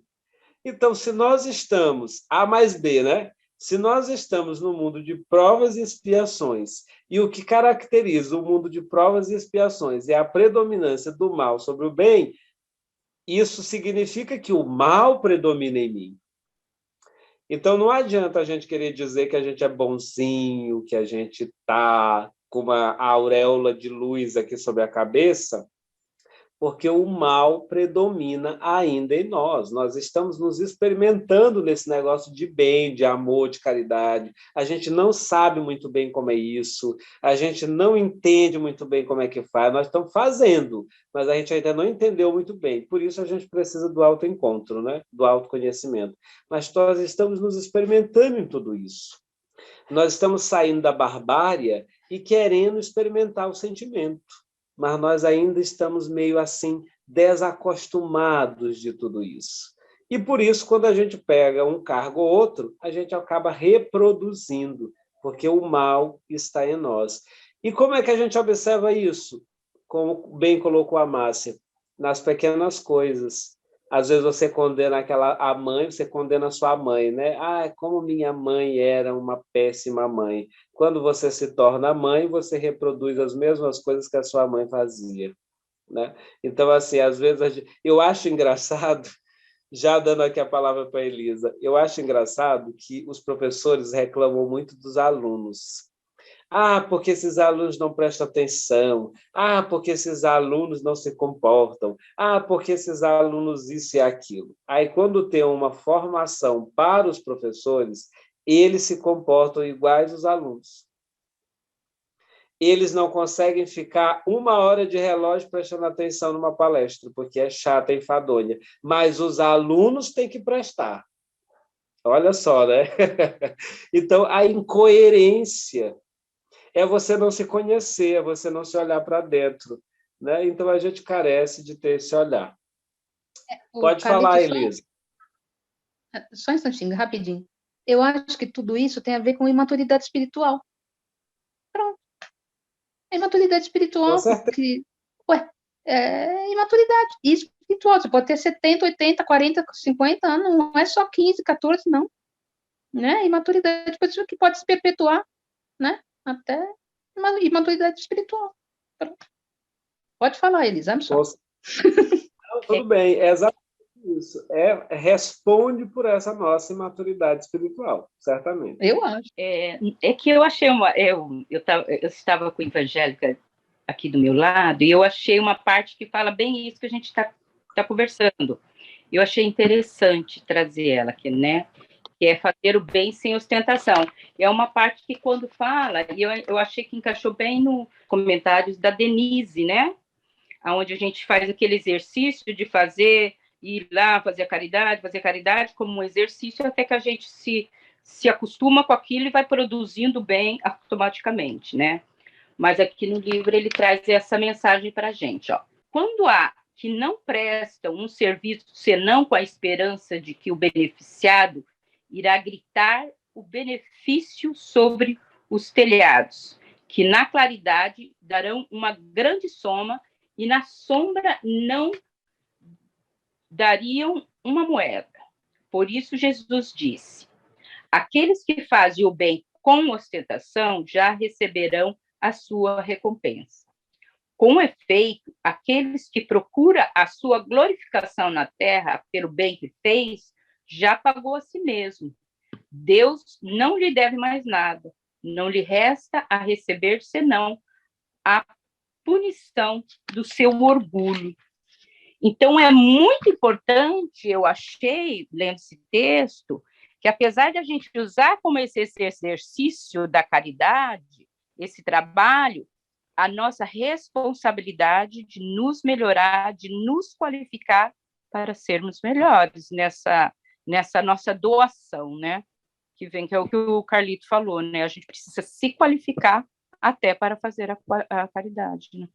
Então, se nós estamos, A mais B, né? Se nós estamos no mundo de provas e expiações, e o que caracteriza o mundo de provas e expiações é a predominância do mal sobre o bem, isso significa que o mal predomina em mim. Então, não adianta a gente querer dizer que a gente é bonzinho, que a gente está com uma auréola de luz aqui sobre a cabeça, porque o mal predomina ainda em nós. Nós estamos nos experimentando nesse negócio de bem, de amor, de caridade. A gente não sabe muito bem como é isso, a gente não entende muito bem como é que faz. Nós estamos fazendo, mas a gente ainda não entendeu muito bem. Por isso a gente precisa do autoencontro, né? Do autoconhecimento. Mas nós estamos nos experimentando em tudo isso. Nós estamos saindo da barbárie e querendo experimentar o sentimento. Mas nós ainda estamos meio assim desacostumados de tudo isso. E por isso, quando a gente pega um cargo ou outro, a gente acaba reproduzindo, porque o mal está em nós. E como é que a gente observa isso? Como bem colocou a Márcia, nas pequenas coisas. Às vezes você condena a mãe, você condena a sua mãe, né? Como minha mãe era uma péssima mãe. Quando você se torna mãe, você reproduz as mesmas coisas que a sua mãe fazia, né? Então, assim, às vezes eu acho engraçado, já dando aqui a palavra para a Elisa, eu acho engraçado que os professores reclamam muito dos alunos. Porque esses alunos não prestam atenção. Porque esses alunos não se comportam. Porque esses alunos isso e aquilo. Aí, quando tem uma formação para os professores, eles se comportam iguais aos alunos. Eles não conseguem ficar 1 hora de relógio prestando atenção numa palestra, porque é chata e enfadonha. Mas os alunos têm que prestar. Olha só, né? Então, a incoerência é você não se conhecer, é você não se olhar para dentro, né? Então a gente carece de ter esse olhar. Pode falar, Elisa. Só um instantinho, rapidinho. Eu acho que tudo isso tem a ver com imaturidade espiritual. Pronto. É imaturidade espiritual, porque... imaturidade espiritual. Você pode ter 70, 80, 40, 50 anos, não é só 15, 14, não. Né? Imaturidade que pode se perpetuar, né? Até imaturidade espiritual. Pronto. Pode falar, Elisa. Tudo bem, é exatamente isso. Responde por essa nossa imaturidade espiritual, certamente. Eu acho. É que eu achei eu estava com a evangélica aqui do meu lado e eu achei uma parte que fala bem isso que a gente está conversando. Eu achei interessante trazer ela aqui, né? Que é fazer o bem sem ostentação. É uma parte que, quando fala, e eu achei que encaixou bem no comentários da Denise, né? Onde a gente faz aquele exercício de ir lá, fazer caridade como um exercício, até que a gente se se acostuma com aquilo e vai produzindo bem automaticamente, né? Mas aqui no livro ele traz essa mensagem para a gente, ó. Quando há que não prestam um serviço senão com a esperança de que o beneficiado irá gritar o benefício sobre os telhados, que na claridade darão uma grande soma e na sombra não dariam uma moeda. Por isso Jesus disse: aqueles que fazem o bem com ostentação já receberão a sua recompensa. Com efeito, aqueles que procuram a sua glorificação na terra pelo bem que fez, já pagou a si mesmo. Deus não lhe deve mais nada, não lhe resta a receber senão a punição do seu orgulho. Então, é muito importante, eu achei, lendo esse texto, que apesar de a gente usar como esse exercício da caridade, esse trabalho, a nossa responsabilidade de nos melhorar, de nos qualificar para sermos melhores nessa nossa doação, né? Que é o que o Carlito falou, né? A gente precisa se qualificar até para fazer a caridade, né?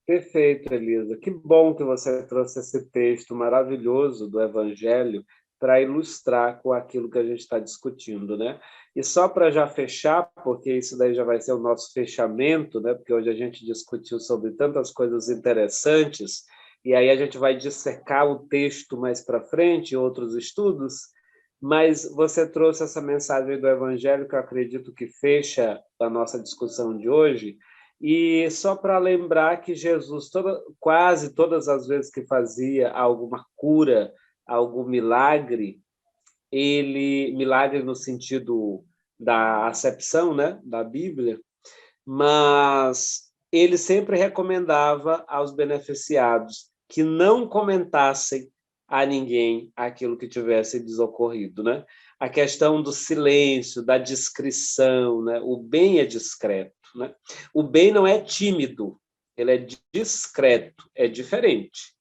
Perfeito, Elisa. Que bom que você trouxe esse texto maravilhoso do Evangelho para ilustrar com aquilo que a gente está discutindo, né? E só para já fechar, porque isso daí já vai ser o nosso fechamento, né? Porque hoje a gente discutiu sobre tantas coisas interessantes, e aí a gente vai dissecar o texto mais para frente, outros estudos, mas você trouxe essa mensagem do Evangelho que eu acredito que fecha a nossa discussão de hoje. E só para lembrar que Jesus, quase todas as vezes que fazia alguma cura, algum milagre, milagre no sentido da acepção, né, da Bíblia, mas ele sempre recomendava aos beneficiados que não comentassem a ninguém aquilo que tivesse desocorrido, né? A questão do silêncio, da discrição, né? O bem é discreto, né? O bem não é tímido, ele é discreto, é diferente.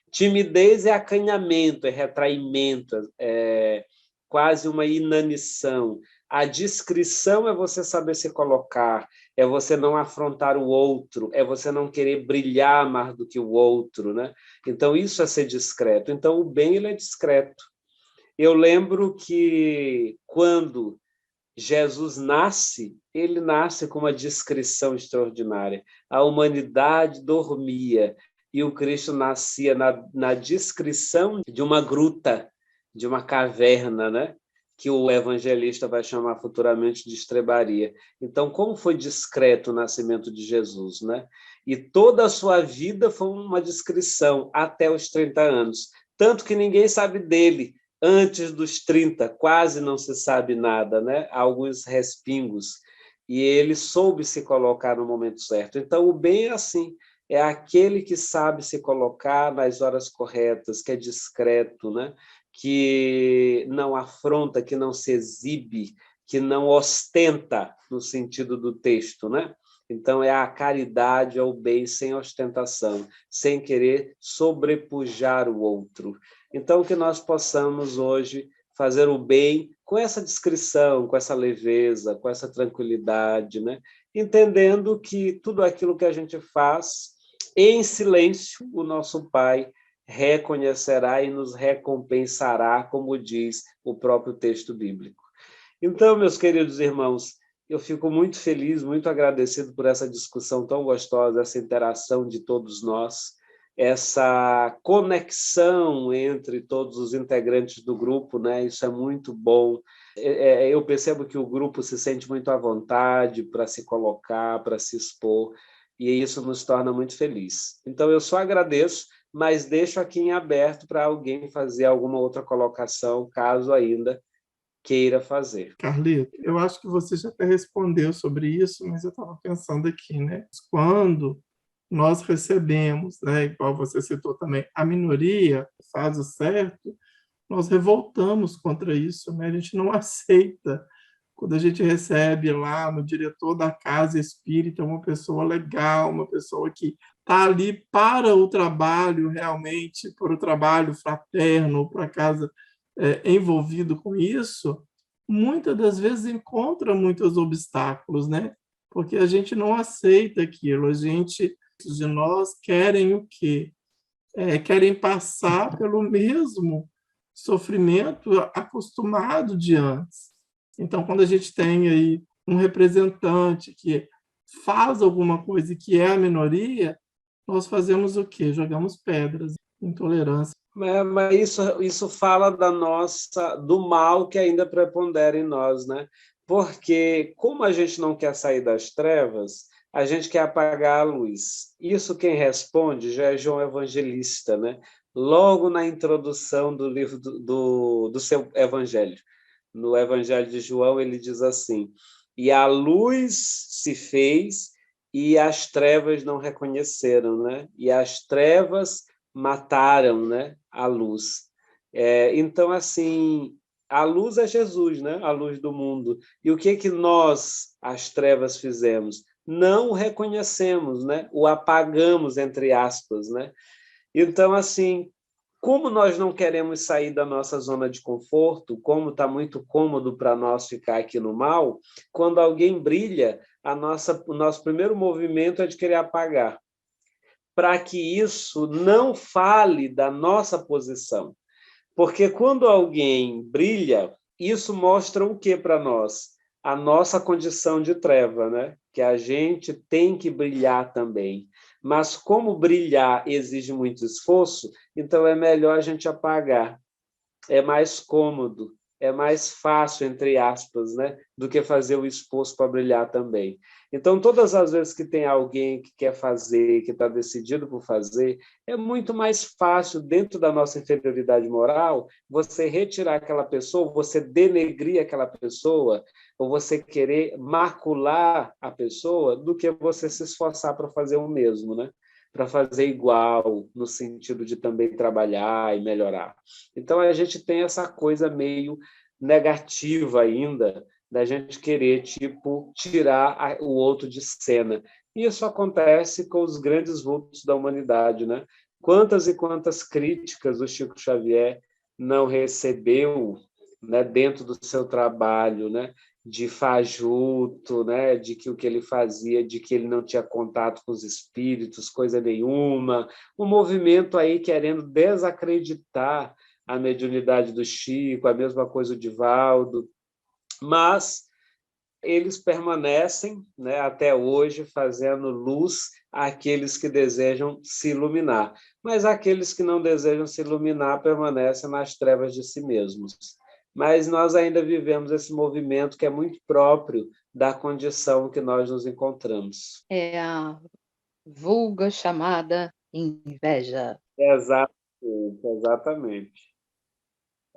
Timidez é acanhamento, é retraimento, é quase uma inanição. A discrição é você saber se colocar, é você não afrontar o outro, é você não querer brilhar mais do que o outro, né? Então, isso é ser discreto. Então, o bem ele é discreto. Eu lembro que, quando Jesus nasce, ele nasce com uma discrição extraordinária. A humanidade dormia e o Cristo nascia na discrição de uma gruta, de uma caverna, né? Que o evangelista vai chamar futuramente de estrebaria. Então, como foi discreto o nascimento de Jesus, né? E toda a sua vida foi uma discrição até os 30 anos. Tanto que ninguém sabe dele. Antes dos 30, quase não se sabe nada, né? Há alguns respingos. E ele soube se colocar no momento certo. Então, o bem é assim. É aquele que sabe se colocar nas horas corretas, que é discreto, né? Que não afronta, que não se exibe, que não ostenta, no sentido do texto, né? Então, é a caridade, é o bem sem ostentação, sem querer sobrepujar o outro. Então, que nós possamos hoje fazer o bem com essa discrição, com essa leveza, com essa tranquilidade, né? Entendendo que tudo aquilo que a gente faz, em silêncio, o nosso Pai reconhecerá e nos recompensará, como diz o próprio texto bíblico. Então, meus queridos irmãos, eu fico muito feliz, muito agradecido por essa discussão tão gostosa, essa interação de todos nós, essa conexão entre todos os integrantes do grupo, né? Isso é muito bom. Eu percebo que o grupo se sente muito à vontade para se colocar, para se expor, e isso nos torna muito felizes. Então, eu só agradeço, mas deixo aqui em aberto para alguém fazer alguma outra colocação, caso ainda queira fazer. Carlito, eu acho que você já até respondeu sobre isso, mas eu estava pensando aqui, né? Quando nós recebemos, né, igual você citou também, a minoria faz o certo, nós revoltamos contra isso, né? A gente não aceita. Quando a gente recebe lá no diretor da casa espírita uma pessoa legal, uma pessoa que está ali para o trabalho realmente, para o trabalho fraterno, para a casa envolvido com isso, muitas das vezes encontra muitos obstáculos, né? Porque a gente não aceita aquilo, a gente, de nós querem o quê? Querem passar pelo mesmo sofrimento acostumado de antes. Então, quando a gente tem aí um representante que faz alguma coisa e que é a minoria, nós fazemos o quê? Jogamos pedras, intolerância. Mas isso fala do mal que ainda prepondera em nós, né? Porque como a gente não quer sair das trevas, a gente quer apagar a luz. Isso quem responde já é João Evangelista, né? Logo na introdução do livro do seu evangelho. No Evangelho de João, ele diz assim: e a luz se fez e as trevas não reconheceram, né? E as trevas mataram, né, a luz. Então, assim, a luz é Jesus, né? A luz do mundo. E o que nós, as trevas, fizemos? Não o reconhecemos, né? O apagamos, entre aspas, né? Então, assim, como nós não queremos sair da nossa zona de conforto, como está muito cômodo para nós ficar aqui no mal, quando alguém brilha, o nosso primeiro movimento é de querer apagar, para que isso não fale da nossa posição. Porque quando alguém brilha, isso mostra o que para nós? A nossa condição de treva, né? Que a gente tem que brilhar também. Mas como brilhar exige muito esforço, então é melhor a gente apagar. É mais cômodo, é mais fácil, entre aspas, né, do que fazer o esforço para brilhar também. Então, todas as vezes que tem alguém que quer fazer, que está decidido por fazer, é muito mais fácil, dentro da nossa inferioridade moral, você retirar aquela pessoa, você denegrir aquela pessoa, ou você querer macular a pessoa, do que você se esforçar para fazer o mesmo, né? Para fazer igual, no sentido de também trabalhar e melhorar. Então, a gente tem essa coisa meio negativa ainda, da gente querer, tipo, tirar o outro de cena. E isso acontece com os grandes vultos da humanidade, né? Quantas e quantas críticas o Chico Xavier não recebeu, né, dentro do seu trabalho, né? De fajuto, né? De que o que ele fazia, de que ele não tinha contato com os espíritos, coisa nenhuma. Um movimento aí querendo desacreditar a mediunidade do Chico, a mesma coisa o Divaldo, mas eles permanecem, né, até hoje fazendo luz àqueles que desejam se iluminar. Mas aqueles que não desejam se iluminar permanecem nas trevas de si mesmos. Mas nós ainda vivemos esse movimento que é muito próprio da condição que nós nos encontramos. É a vulga chamada inveja. Exatamente.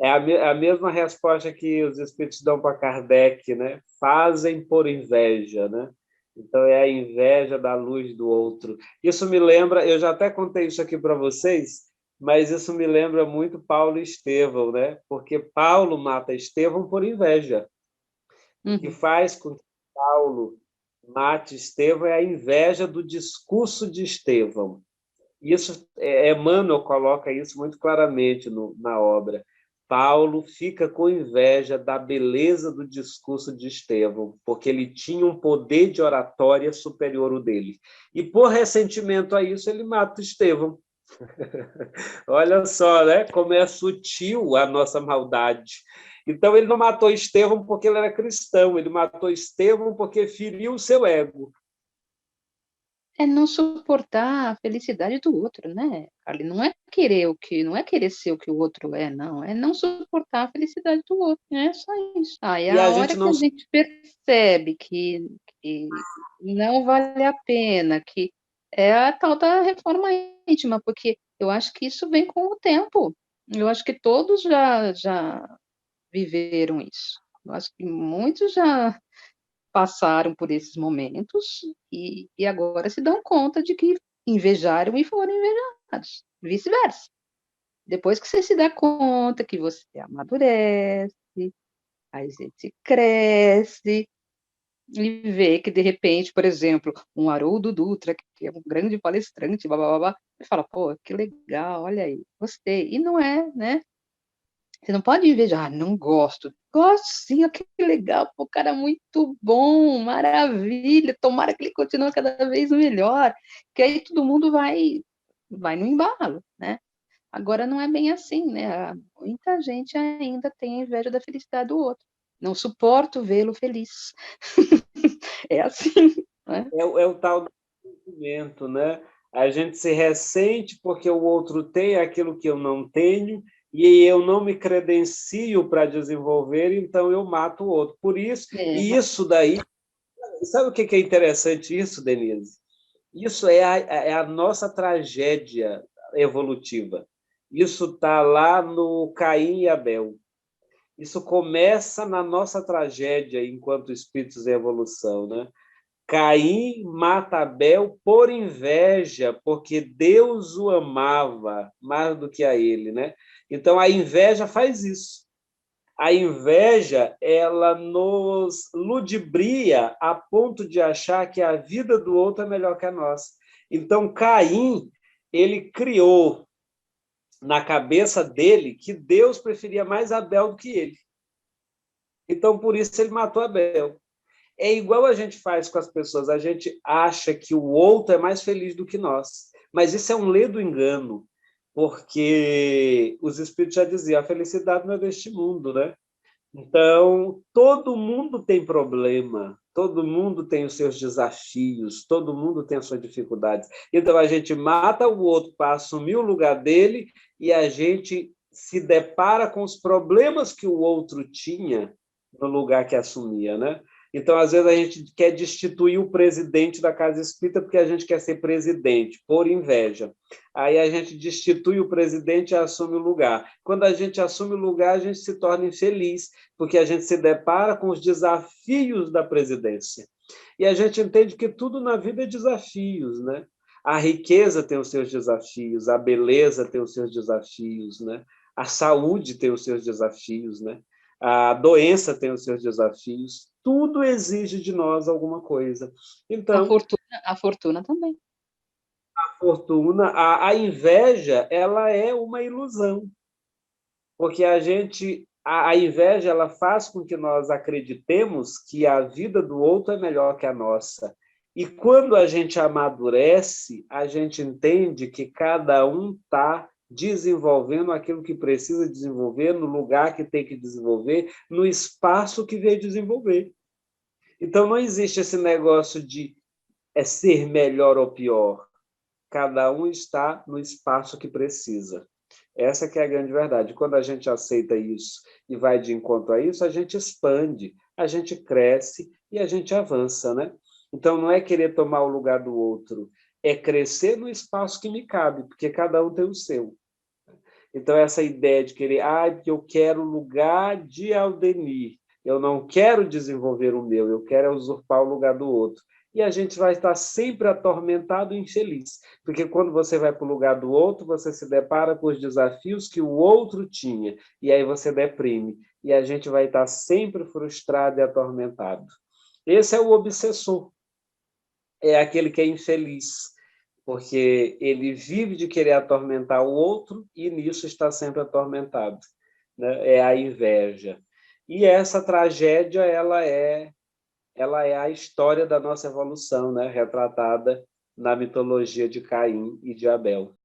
É a mesma resposta que os espíritos dão para Kardec, né? Fazem por inveja, né? Então, é a inveja da luz do outro. Isso me lembra, eu já até contei isso aqui para vocês, mas isso me lembra muito Paulo e Estevão, né? Porque Paulo mata Estevão por inveja. O que faz com que Paulo mate Estevão é a inveja do discurso de Estevão. Isso, Emmanuel coloca isso muito claramente na obra. Paulo fica com inveja da beleza do discurso de Estevão, porque ele tinha um poder de oratória superior ao dele. E, por ressentimento a isso, ele mata Estevão. Olha só, né? Como é sutil a nossa maldade. Então, ele não matou Estevão porque ele era cristão, ele matou Estevão porque feriu o seu ego. É não suportar a felicidade do outro, né, Carly? Não é querer ser o que o outro é, não. É não suportar a felicidade do outro. É só isso. E E a a hora gente que não. a gente percebe que não vale a pena, que é a tal da reforma íntima, porque eu acho que isso vem com o tempo. Eu acho que todos já viveram isso. Eu acho que muitos já passaram por esses momentos e agora se dão conta de que invejaram e foram invejados, vice-versa. Depois que você se dá conta que você amadurece, a gente cresce e vê que, de repente, por exemplo, um Haroldo Dutra, que é um grande palestrante, blá, blá, blá, e fala, pô, que legal, olha aí, gostei. E não é, né? Você não pode invejar, não gosto. Gosto sim, ó, que legal, o cara é muito bom, maravilha, tomara que ele continue cada vez melhor, que aí todo mundo vai no embalo, né? Agora não é bem assim, né? Muita gente ainda tem inveja da felicidade do outro. Não suporto vê-lo feliz. É assim, né? É o tal do sentimento, né? A gente se ressente porque o outro tem aquilo que eu não tenho e eu não me credencio para desenvolver, então eu mato o outro. Por isso, e isso daí, sabe o que é interessante isso, Denise? Isso é a nossa tragédia evolutiva. Isso está lá no Caim e Abel. Isso começa na nossa tragédia enquanto espíritos em evolução, né? Caim mata Abel por inveja, porque Deus o amava mais do que a ele, né? Então a inveja faz isso. A inveja, ela nos ludibria a ponto de achar que a vida do outro é melhor que a nossa. Então Caim, ele criou na cabeça dele que Deus preferia mais Abel do que ele. Então por isso ele matou Abel. É igual a gente faz com as pessoas, a gente acha que o outro é mais feliz do que nós, mas isso é um ledo engano, porque os espíritos já diziam, a felicidade não é deste mundo, né? Então, todo mundo tem problema, todo mundo tem os seus desafios, todo mundo tem as suas dificuldades. Então, a gente mata o outro para assumir o lugar dele e a gente se depara com os problemas que o outro tinha no lugar que assumia, né? Então, às vezes, a gente quer destituir o presidente da Casa Espírita porque a gente quer ser presidente, por inveja. Aí a gente destitui o presidente e assume o lugar. Quando a gente assume o lugar, a gente se torna infeliz, porque a gente se depara com os desafios da presidência. E a gente entende que tudo na vida é desafios, né? A riqueza tem os seus desafios, a beleza tem os seus desafios, né? A saúde tem os seus desafios, né? A doença tem os seus desafios, tudo exige de nós alguma coisa. Então, A fortuna também. a fortuna, a inveja, ela é uma ilusão, porque a inveja, ela faz com que nós acreditemos que a vida do outro é melhor que a nossa. E quando a gente amadurece, a gente entende que cada um está desenvolvendo aquilo que precisa desenvolver, no lugar que tem que desenvolver, no espaço que veio desenvolver. Então, não existe esse negócio de ser melhor ou pior. Cada um está no espaço que precisa. Essa que é a grande verdade. Quando a gente aceita isso e vai de encontro a isso, a gente expande, a gente cresce e a gente avança, né? Então, não é querer tomar o lugar do outro, é crescer no espaço que me cabe, porque cada um tem o seu. Então, essa ideia de querer, porque eu quero o lugar de Aldenir, eu não quero desenvolver o meu, eu quero usurpar o lugar do outro. E a gente vai estar sempre atormentado e infeliz, porque quando você vai para o lugar do outro, você se depara com os desafios que o outro tinha, e aí você deprime, e a gente vai estar sempre frustrado e atormentado. Esse é o obsessor, é aquele que é infeliz, porque ele vive de querer atormentar o outro e nisso está sempre atormentado, né? É a inveja. E essa tragédia, ela é a história da nossa evolução, né? Retratada na mitologia de Caim e de Abel.